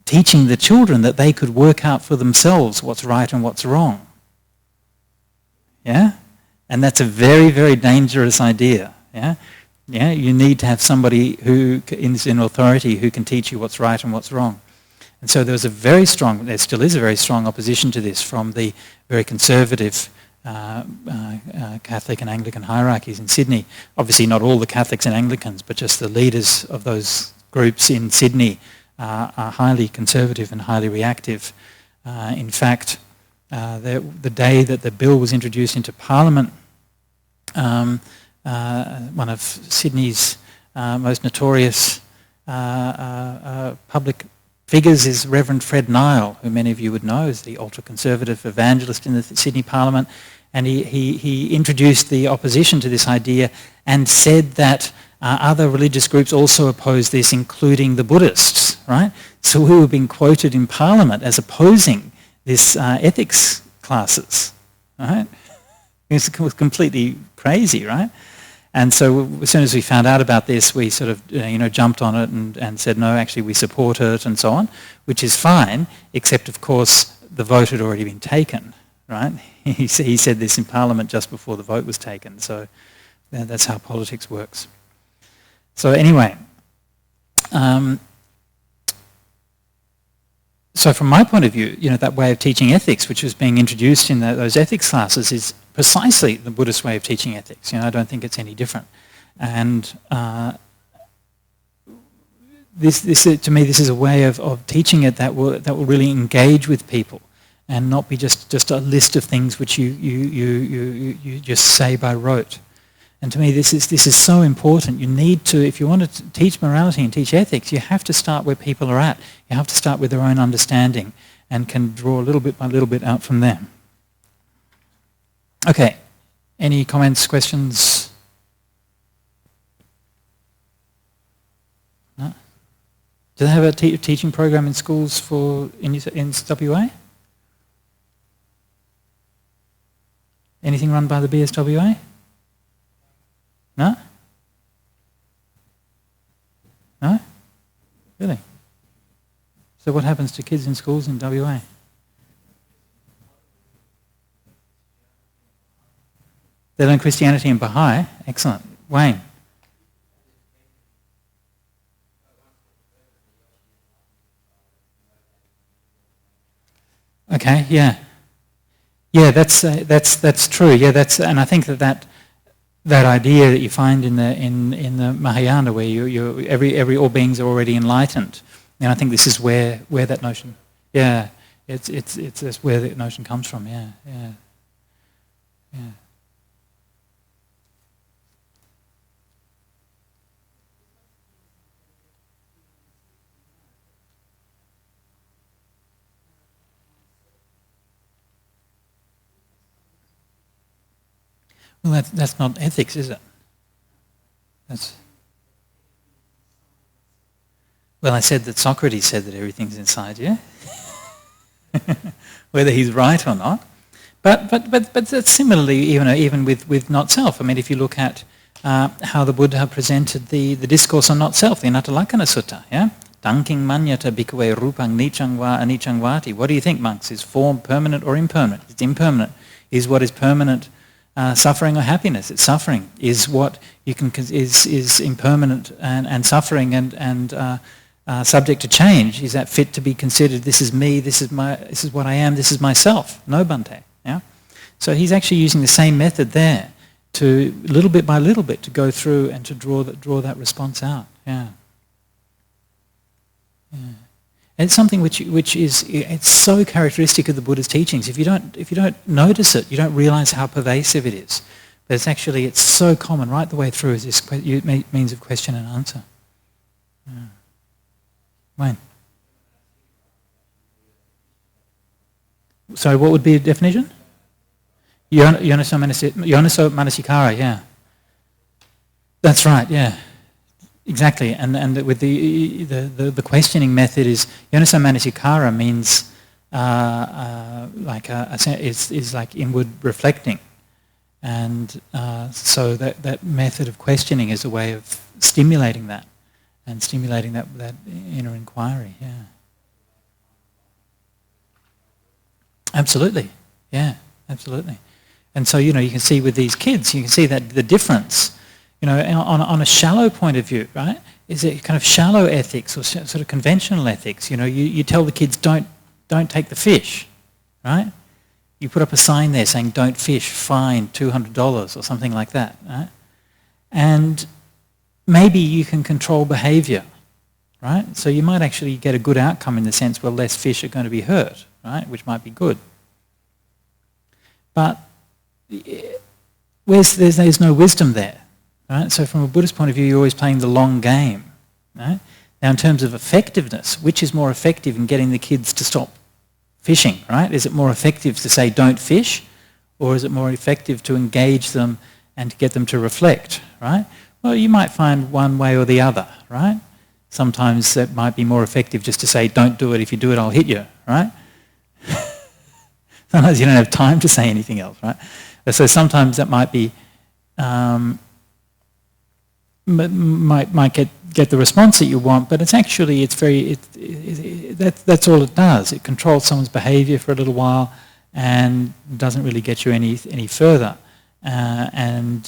teaching the children that they could work out for themselves what's right and what's wrong. Yeah? And that's a very, very dangerous idea. Yeah? Yeah? You need to have somebody who is in authority who can teach you what's right and what's wrong. And so there still is a very strong opposition to this from the very conservative Catholic and Anglican hierarchies in Sydney. Obviously not all the Catholics and Anglicans, but just the leaders of those groups in Sydney are highly conservative and highly reactive. In fact, the day that the bill was introduced into Parliament, one of Sydney's most notorious public figures is Reverend Fred Nile, who many of you would know is the ultra-conservative evangelist in the Sydney Parliament, and he introduced the opposition to this idea and said that other religious groups also oppose this, including the Buddhists, right? So we were being quoted in Parliament as opposing this ethics classes, right? It was completely crazy, right? And so as soon as we found out about this, we sort of jumped on it and said, no, actually we support it and so on, which is fine, except of course the vote had already been taken, right? He said this in Parliament just before the vote was taken, so that's how politics works. So anyway, so from my point of view, that way of teaching ethics, which was being introduced in those ethics classes, is precisely the Buddhist way of teaching ethics. I don't think it's any different. And to me, this is a way of teaching it that will really engage with people and not be just a list of things which you just say by rote. And to me, this is so important. You need to, if you want to teach morality and teach ethics, you have to start where people are at. You have to start with their own understanding and can draw a little bit by little bit out from them. Okay, any comments, questions? No? Do they have a teaching program in schools in WA? Anything run by the BSWA? No? No? Really? So what happens to kids in schools in WA? They learn Christianity and Baha'i. Excellent. Wayne? Okay, yeah. Yeah, that's true. Yeah, and I think that idea that you find in the Mahayana, where all beings are already enlightened, and I think this is where that notion, yeah, it's that's where that notion comes from. Yeah. Well, that's not ethics, is it? Well, I said that Socrates said that everything's inside you, whether he's right or not. But that's similarly, even with not self. I mean, if you look at how the Buddha presented the discourse on not self, the Anatalakkhana Sutta, yeah. Tanking manyata bhikkhave rupang nichang va anicchang vati. What do you think, monks? Is form permanent or impermanent? It's impermanent. Is what is permanent suffering or happiness? It's suffering. Is what you can is impermanent and suffering and subject to change? Is that fit to be considered? This is me. This is what I am. This is myself. No, Bhante. Yeah. So he's actually using the same method there to little bit by little bit to go through and to draw that response out. Yeah. Yeah. And it's something which is it's so characteristic of the Buddha's teachings. If you don't notice it, you don't realize how pervasive it is. But it's so common right the way through as this means of question and answer. Yeah. Wayne. Sorry, what would be a definition? Yonaso manasikara, yeah. That's right, yeah. Exactly, and with the questioning method is Yonaso manasikara means is like inward reflecting, And so that method of questioning is a way of stimulating that, and stimulating that inner inquiry, yeah. Absolutely, yeah, absolutely. And so, you can see with these kids, you can see that the difference, on a shallow point of view, right, is it kind of shallow ethics or sort of conventional ethics. You tell the kids, don't take the fish, right? You put up a sign there saying, don't fish, fine $200 or something like that, right? And maybe you can control behaviour, right? So you might actually get a good outcome in the sense where less fish are going to be hurt, right, which might be good. But there's no wisdom there, right? So from a Buddhist point of view, you're always playing the long game, right? Now in terms of effectiveness, which is more effective in getting the kids to stop fishing, right? Is it more effective to say don't fish, or is it more effective to engage them and to get them to reflect, right? Well, you might find one way or the other, right? Sometimes it might be more effective just to say don't do it, if you do it I'll hit you, right? Sometimes you don't have time to say anything else, right? So sometimes that might be, might get the response that you want, but it's actually, that's all it does. It controls someone's behaviour for a little while and doesn't really get you any further. In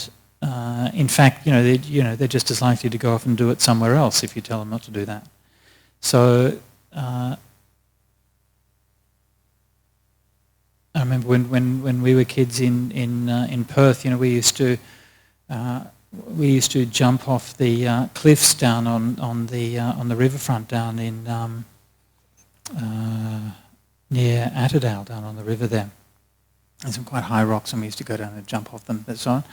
fact, they're just as likely to go off and do it somewhere else if you tell them not to do that. So I remember when we were kids in Perth, we used to jump off the cliffs down on the riverfront down in near Attadale, down on the river there. There's some quite high rocks, and we used to go down and jump off them and so on.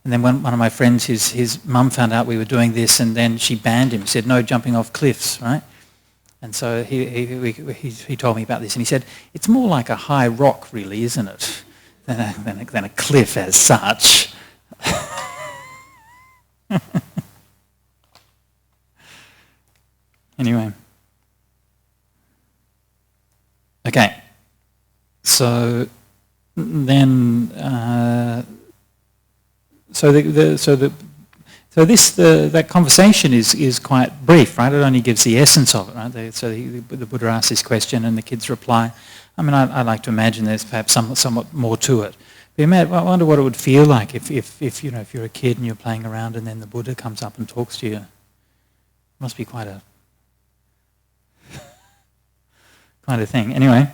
And then one of my friends, his mum found out we were doing this, and then she banned him. Said no jumping off cliffs, right? And so he told me about this, and he said it's more like a high rock, really, isn't it, than a cliff as such. Anyway. Okay. So then, that conversation is quite brief, right? It only gives the essence of it, right? The Buddha asks this question, and the kids reply. I mean, I like to imagine there's perhaps somewhat more to it. But I wonder what it would feel like if you're a kid and you're playing around, and then the Buddha comes up and talks to you. It must be quite a thing. Anyway,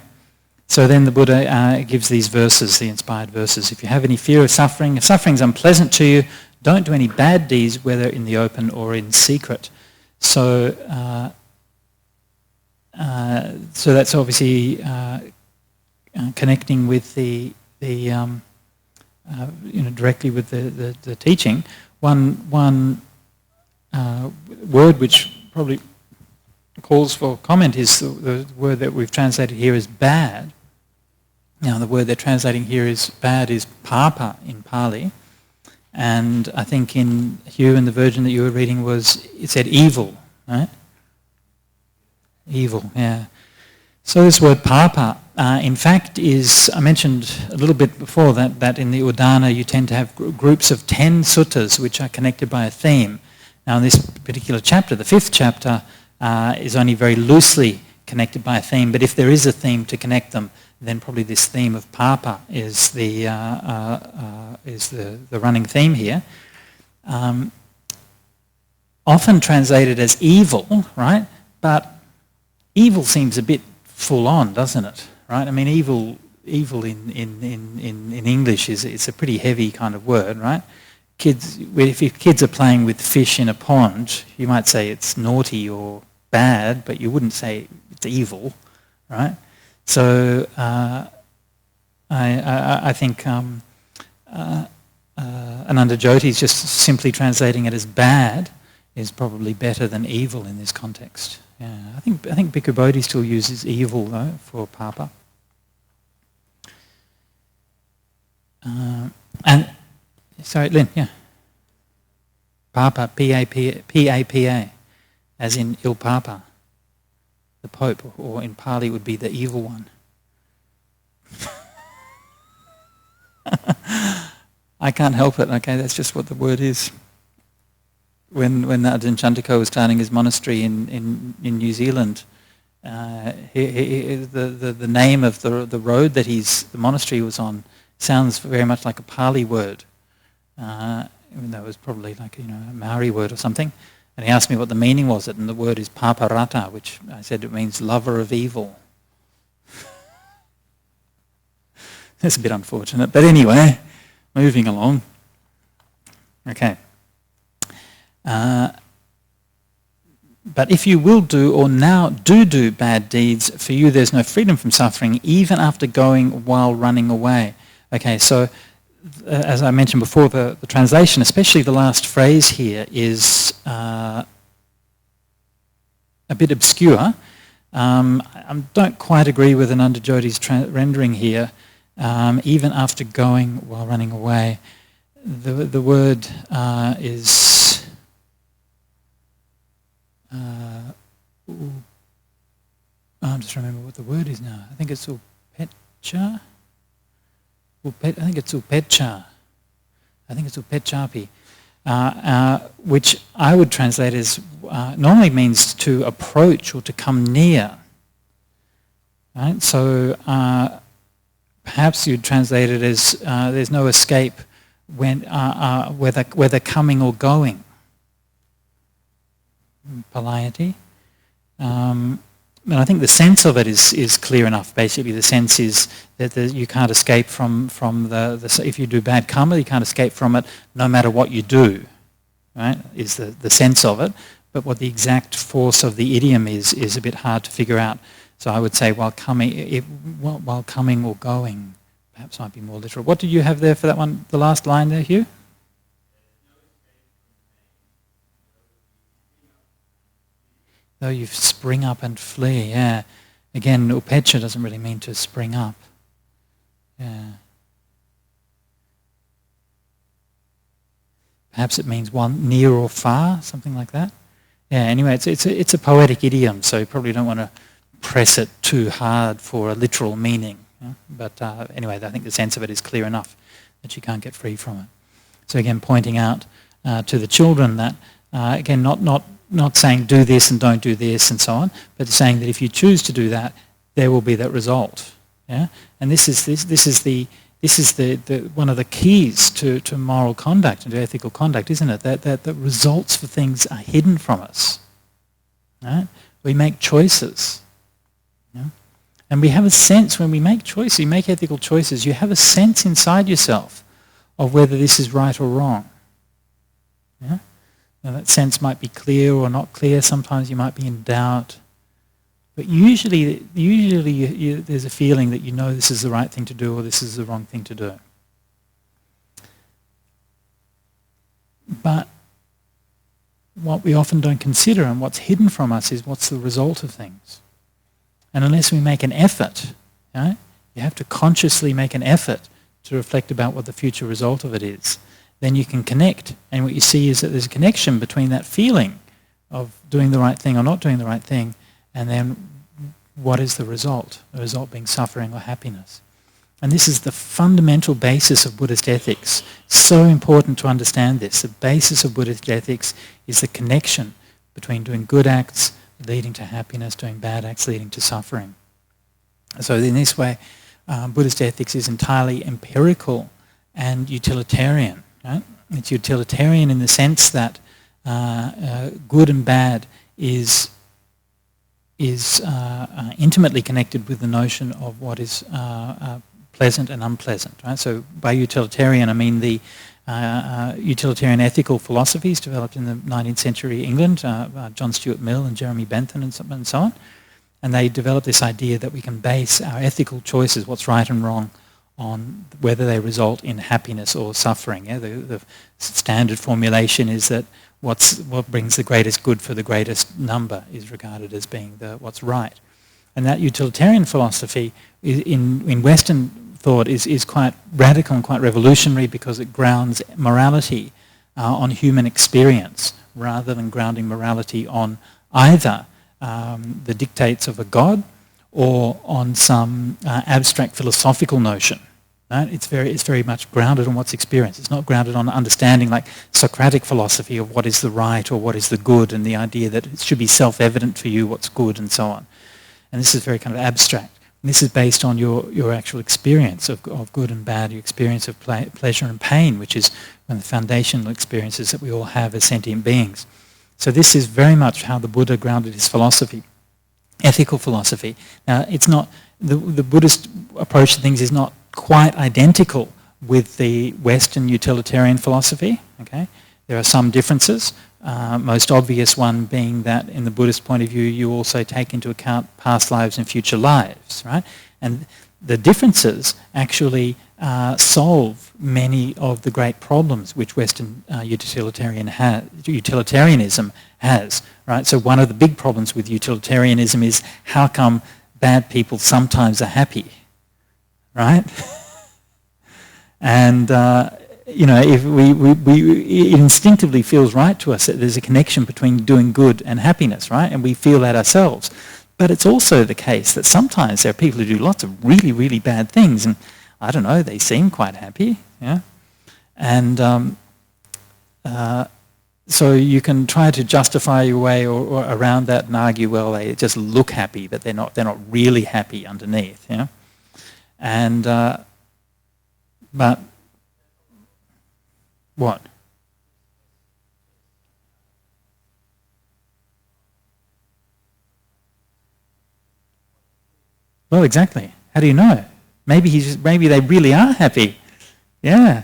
so then the Buddha gives these verses, the inspired verses. If you have any fear of suffering, if suffering is unpleasant to you, don't do any bad deeds, whether in the open or in secret. So that's obviously connecting with the directly with the teaching. One word which probably calls for comment is the word that we've translated here as bad. Now the word they're translating here is bad is papa in Pali, and I think in the version that you were reading it said evil, right? Evil, yeah. So this word papa, in fact, I mentioned a little bit before that in the Udana you tend to have groups of 10 suttas which are connected by a theme. Now in this particular chapter, the 5th chapter, is only very loosely connected by a theme, but if there is a theme to connect them, then probably this theme of papa is the running theme here. Often translated as evil, right? But evil seems a bit full on, doesn't it? Right? I mean, evil in English it's a pretty heavy kind of word, right? If kids are playing with fish in a pond, you might say it's naughty or bad, but you wouldn't say it's evil, right? So I think Ananda Jyoti's just simply translating it as bad is probably better than evil in this context. Yeah, I think Bhikkhu Bodhi still uses evil though for papa. And sorry, Lynn, yeah. Papa, P-A-P-A, as in Il Papa, the Pope, or in Pali would be the evil one. I can't help it, okay? That's just what the word is. When Ajahn Chandika was starting his monastery in New Zealand, the name of the road that the monastery was on sounds very much like a Pali word, even though it was probably like a Maori word or something. And he asked me what the meaning was, and the word is paparata, which I said it means lover of evil. That's a bit unfortunate, but anyway, moving along. Okay. But if you will do or now do bad deeds, for you there's no freedom from suffering, even after going while running away. Okay, so as I mentioned before, the translation, especially the last phrase here, is a bit obscure. I don't quite agree with Ananda Jyoti's rendering here. Even after going while running away, the word is I'm just remember what the word is now. I think it's upetcha. I think it's upetcha. I think it's upechapi, which I would translate as normally means to approach or to come near. Right? So perhaps you'd translate it as there's no escape when whether coming or going. Palayati. And I think the sense of it is clear enough. Basically, the sense is that you can't escape from the if you do bad karma, you can't escape from it no matter what you do. Right? Is the sense of it. But what the exact force of the idiom is a bit hard to figure out. So I would say while coming or going, perhaps might be more literal. What did you have there for that one? The last line there, Hugh? Though you spring up and flee, yeah. Again, upecha doesn't really mean to spring up. Yeah. Perhaps it means one near or far, something like that. Yeah. Anyway, it's a poetic idiom, so you probably don't want to press it too hard for a literal meaning. Yeah? But anyway, I think the sense of it is clear enough that you can't get free from it. So again, pointing out to the children that again, not saying do this and don't do this and so on, but saying that if you choose to do that, there will be that result. Yeah, and this is the one of the keys to moral conduct and to ethical conduct, isn't it? That the results for things are hidden from us. Right? We make choices. Yeah? And we have a sense when we make choices, you make ethical choices, you have a sense inside yourself of whether this is right or wrong. Yeah? Now that sense might be clear or not clear. Sometimes you might be in doubt. But usually there's a feeling that you know this is the right thing to do or this is the wrong thing to do. But what we often don't consider and what's hidden from us is what's the result of things. And unless we make an effort, you have to consciously make an effort to reflect about what the future result of it is. Then you can connect. And what you see is that there's a connection between that feeling of doing the right thing or not doing the right thing, and then what is the result? The result being suffering or happiness. And this is the fundamental basis of Buddhist ethics. So important to understand this. The basis of Buddhist ethics is the connection between doing good acts leading to happiness, doing bad acts leading to suffering. So in this way, Buddhist ethics is entirely empirical and utilitarian. Right? It's utilitarian in the sense that good and bad is intimately connected with the notion of what is pleasant and unpleasant. Right? So by utilitarian, I mean the utilitarian ethical philosophies developed in the 19th century England, John Stuart Mill and Jeremy Bentham and so on. And they developed this idea that we can base our ethical choices, what's right and wrong, on whether they result in happiness or suffering. Yeah? The standard formulation is that what brings the greatest good for the greatest number is regarded as being what's right. And that utilitarian philosophy in Western thought is quite radical and quite revolutionary because it grounds morality on human experience rather than grounding morality on either the dictates of a god or on some abstract philosophical notion. Right? It's very much grounded on what's experienced. It's not grounded on understanding like Socratic philosophy of what is the right or what is the good, and the idea that it should be self-evident for you what's good and so on. And this is very kind of abstract. And this is based on your actual experience of good and bad, your experience of pleasure and pain, which is one of the foundational experiences that we all have as sentient beings. So this is very much how the Buddha grounded his philosophy, ethical philosophy. Now, it's not, the Buddhist approach to things is not quite identical with the Western utilitarian philosophy. Okay, there are some differences. Most obvious one being that in the Buddhist point of view, you also take into account past lives and future lives, right? And the differences actually solve many of the great problems which Western utilitarianism has, right? So one of the big problems with utilitarianism is how come bad people sometimes are happy, right? And if it instinctively feels right to us that there's a connection between doing good and happiness, right? And we feel that ourselves. But it's also the case that sometimes there are people who do lots of really, really bad things, and I don't know, they seem quite happy, yeah? And so you can try to justify your way or around that and argue, well, they just look happy, but they're not really happy underneath, yeah? And but what? Well, exactly. How do you know? Maybe they really are happy. Yeah.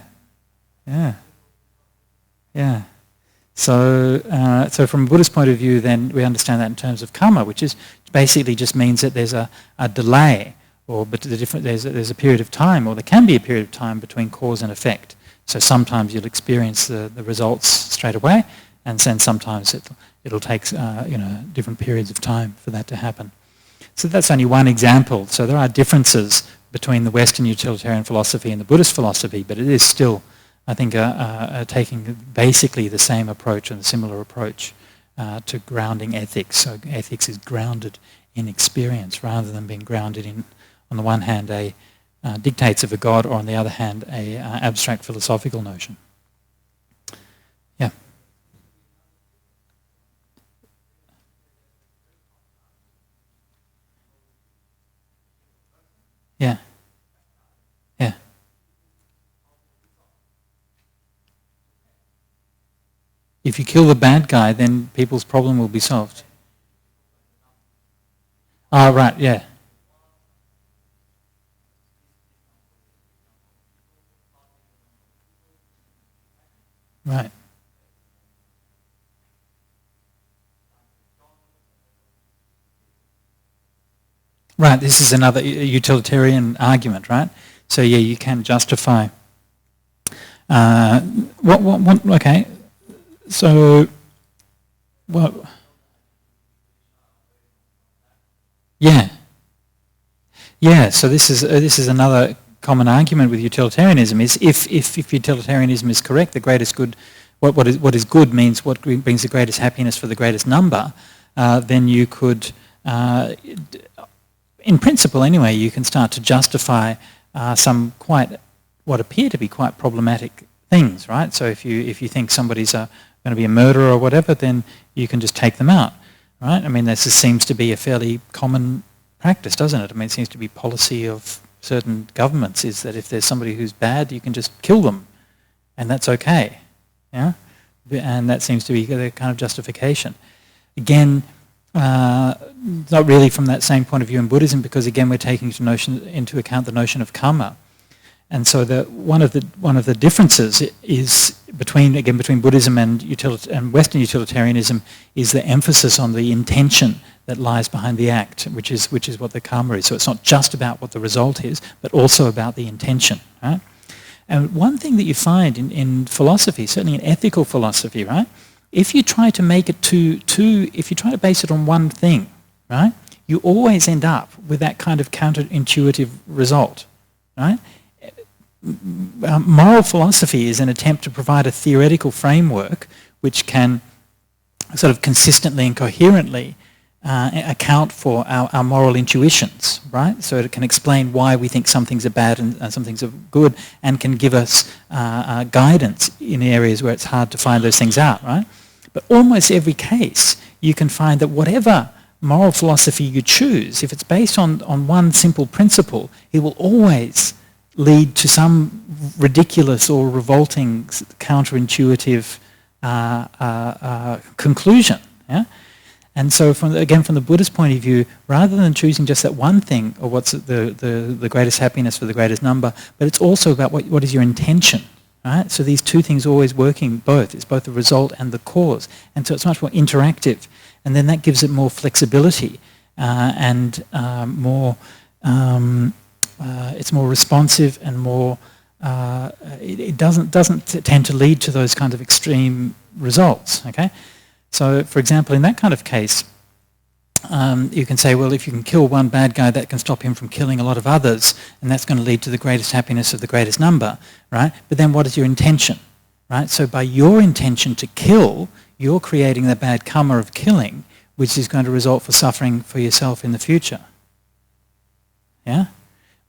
So from a Buddhist point of view, then we understand that in terms of karma, which is basically just means that there's a delay, but there's a period of time, or there can be a period of time between cause and effect. So sometimes you'll experience the results straight away, and then sometimes it'll take different periods of time for that to happen. So that's only one example. So there are differences between the Western utilitarian philosophy and the Buddhist philosophy, but it is still, I think, taking basically the same approach and a similar approach to grounding ethics. So ethics is grounded in experience rather than being grounded in, on the one hand, dictates of a God, or on the other hand, a abstract philosophical notion. Yeah. Yeah. Yeah. If you kill the bad guy, then people's problem will be solved. Oh, right, yeah. Right. Right, this is another utilitarian argument, right? So yeah, you can justify. Okay. So, well, yeah. Yeah, so this is another common argument with utilitarianism is if utilitarianism is correct, the greatest good, what is good means what brings the greatest happiness for the greatest number, then you could, in principle anyway, you can start to justify some what appear to be quite problematic things, right? So if you think somebody's going to be a murderer or whatever, then you can just take them out, right? I mean, this seems to be a fairly common practice, doesn't it? I mean, it seems to be policy of certain governments is that if there's somebody who's bad, you can just kill them, and that's okay, yeah? And that seems to be the kind of justification. Again, not really from that same point of view in Buddhism, because again we're taking into account the notion of karma, and so one of the differences is between Buddhism and Western utilitarianism is the emphasis on the intention that lies behind the act, which is what the karma is. So it's not just about what the result is, but also about the intention, right? And one thing that you find in philosophy, certainly in ethical philosophy, right? If you try to make it if you try to base it on one thing, right? You always end up with that kind of counterintuitive result, right? Moral philosophy is an attempt to provide a theoretical framework which can sort of consistently and coherently account for our moral intuitions, right? So it can explain why we think some things are bad and some things are good, and can give us guidance in areas where it's hard to find those things out, right? But almost every case, you can find that whatever moral philosophy you choose, if it's based on one simple principle, it will always lead to some ridiculous or revolting, counterintuitive conclusion. Yeah? And so, from the Buddhist point of view, rather than choosing just that one thing, or what's the greatest happiness for the greatest number, but it's also about what is your intention. Right? So these two things are always working both. It's both the result and the cause. And so it's much more interactive. And then that gives it more flexibility and more, it's more responsive and more, it doesn't tend to lead to those kind of extreme results, okay? So, for example, in that kind of case, you can say, well, if you can kill one bad guy, that can stop him from killing a lot of others, and that's going to lead to the greatest happiness of the greatest number, right? But then what is your intention, right? So by your intention to kill, you're creating the bad karma of killing, which is going to result for suffering for yourself in the future. Yeah?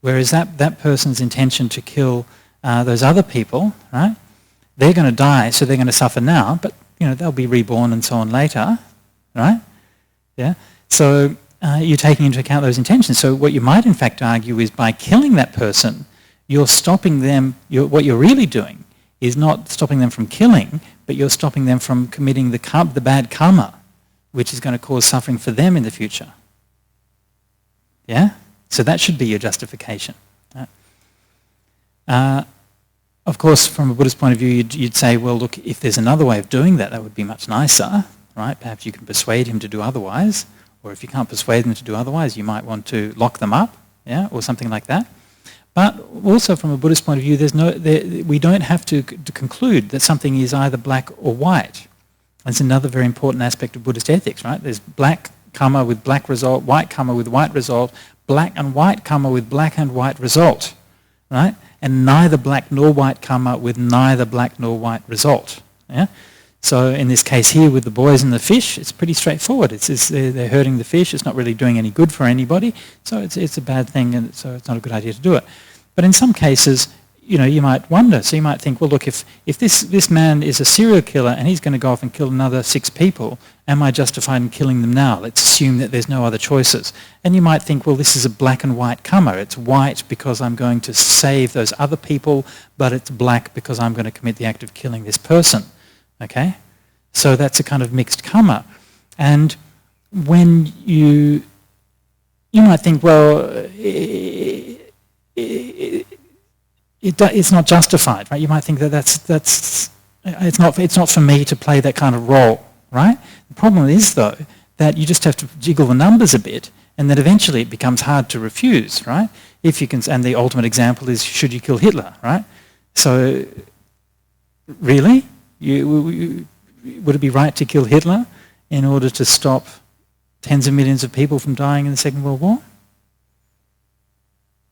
Whereas that person's intention to kill those other people, right? They're going to die, so they're going to suffer now, but they'll be reborn and so on later, right? Yeah. So you're taking into account those intentions. So what you might in fact argue is by killing that person, you're stopping them. What you're really doing is not stopping them from killing, but you're stopping them from committing the bad karma, which is going to cause suffering for them in the future. Yeah? So that should be your justification. Right? Of course, from a Buddhist point of view, you'd say, well, look, if there's another way of doing that, that would be much nicer, right? Perhaps you can persuade him to do otherwise, or if you can't persuade them to do otherwise, you might want to lock them up, yeah, or something like that. But also from a Buddhist point of view, we don't have to conclude that something is either black or white. That's another very important aspect of Buddhist ethics, right? There's black karma with black result, white karma with white result, black and white karma with black and white result, right? And neither black nor white karma with neither black nor white result. Yeah? So in this case here with the boys and the fish, it's pretty straightforward. They're hurting the fish. It's not really doing any good for anybody. So it's a bad thing, and so it's not a good idea to do it. But in some cases, you might wonder. So you might think, well, look, if this man is a serial killer and he's going to go off and kill another 6 people, am I justified in killing them now? Let's assume that there's no other choices. And you might think, well, this is a black and white karma. It's white because I'm going to save those other people, but it's black because I'm going to commit the act of killing this person. Okay? So that's a kind of mixed karma. And when you might think, well, it's not justified, right? You might think that it's not for me to play that kind of role, right? The problem is, though, that you just have to jiggle the numbers a bit, and that eventually it becomes hard to refuse, right? If you can, and the ultimate example is, should you kill Hitler, right? So, really, would it be right to kill Hitler in order to stop tens of millions of people from dying in the Second World War?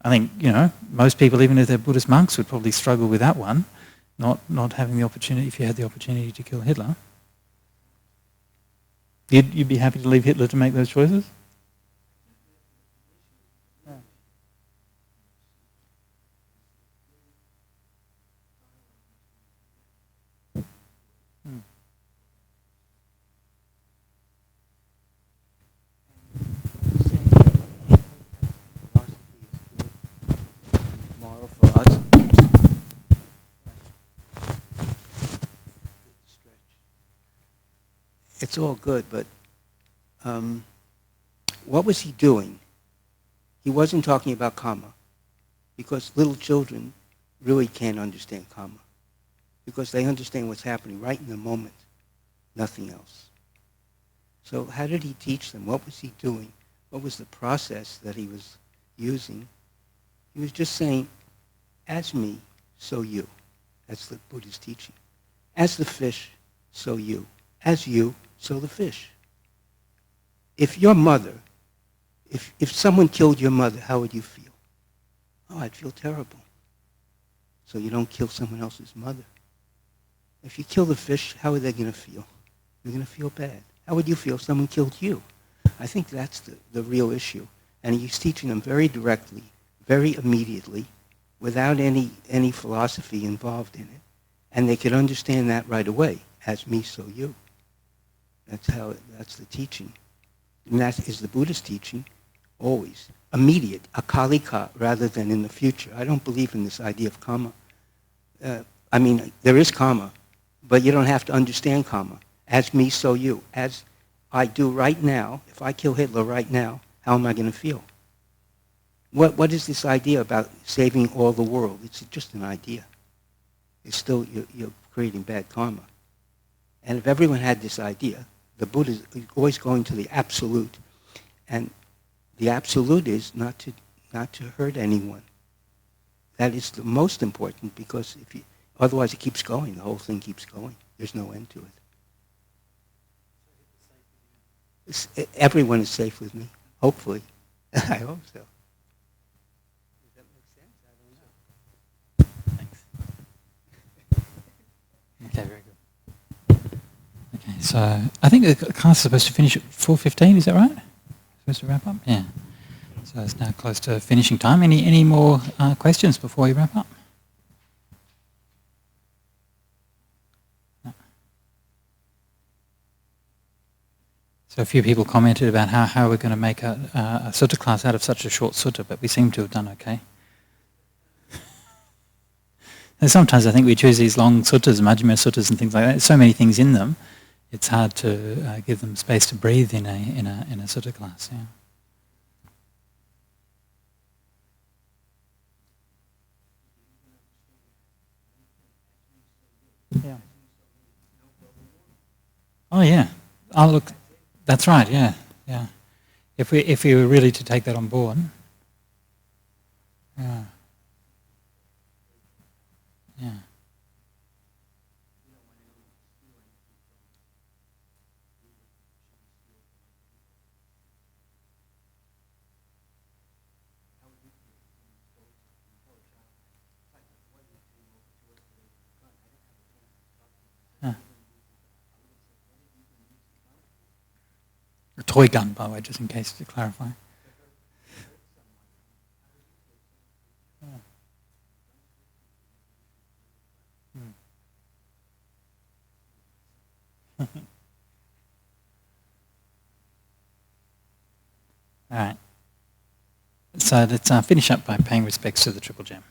I think, most people, even if they're Buddhist monks, would probably struggle with that one, not having the opportunity, if you had the opportunity to kill Hitler. You'd be happy to leave Hitler to make those choices? It's all good, but what was he doing? He wasn't talking about karma, because little children really can't understand karma, because they understand what's happening right in the moment, nothing else. So how did he teach them? What was he doing? What was the process that he was using? He was just saying, as me, so you. That's the Buddhist teaching. As the fish, so you. As you, so the fish. If your mother, if someone killed your mother, how would you feel? Oh, I'd feel terrible. So you don't kill someone else's mother. If you kill the fish, how are they going to feel? They're going to feel bad. How would you feel if someone killed you? I think that's the real issue. And he's teaching them very directly, very immediately, without any philosophy involved in it. And they could understand that right away, as me, so you. That's the teaching. And that is the Buddhist teaching, always. Immediate, akalika, rather than in the future. I don't believe in this idea of karma. I mean, there is karma, but you don't have to understand karma. As me, so you. As I do right now, if I kill Hitler right now, how am I going to feel? What is this idea about saving all the world? It's just an idea. It's still, you're creating bad karma. And if everyone had this idea, the Buddha is always going to the absolute. And the absolute is not to hurt anyone. That is the most important, because otherwise it keeps going. The whole thing keeps going. There's no end to it. Everyone is safe with me, hopefully. I hope so. Does that make sense? I don't know. Thanks. Okay, very good. Okay, so I think the class is supposed to finish at 4:15, is that right? Supposed to wrap up? Yeah. So it's now close to finishing time. Any more questions before we wrap up? No. So a few people commented about how we're going to make a sutta class out of such a short sutta, but we seem to have done okay. And sometimes I think we choose these long suttas, Majjhima suttas and things like that. There's so many things in them, it's hard to give them space to breathe in a sutta class. Yeah. Yeah. Oh yeah. Oh look, that's right. Yeah, yeah. If we were really to take that on board. Yeah. Yeah. A toy gun, by the way, just in case to clarify. All right. So let's finish up by paying respects to the Triple Gem.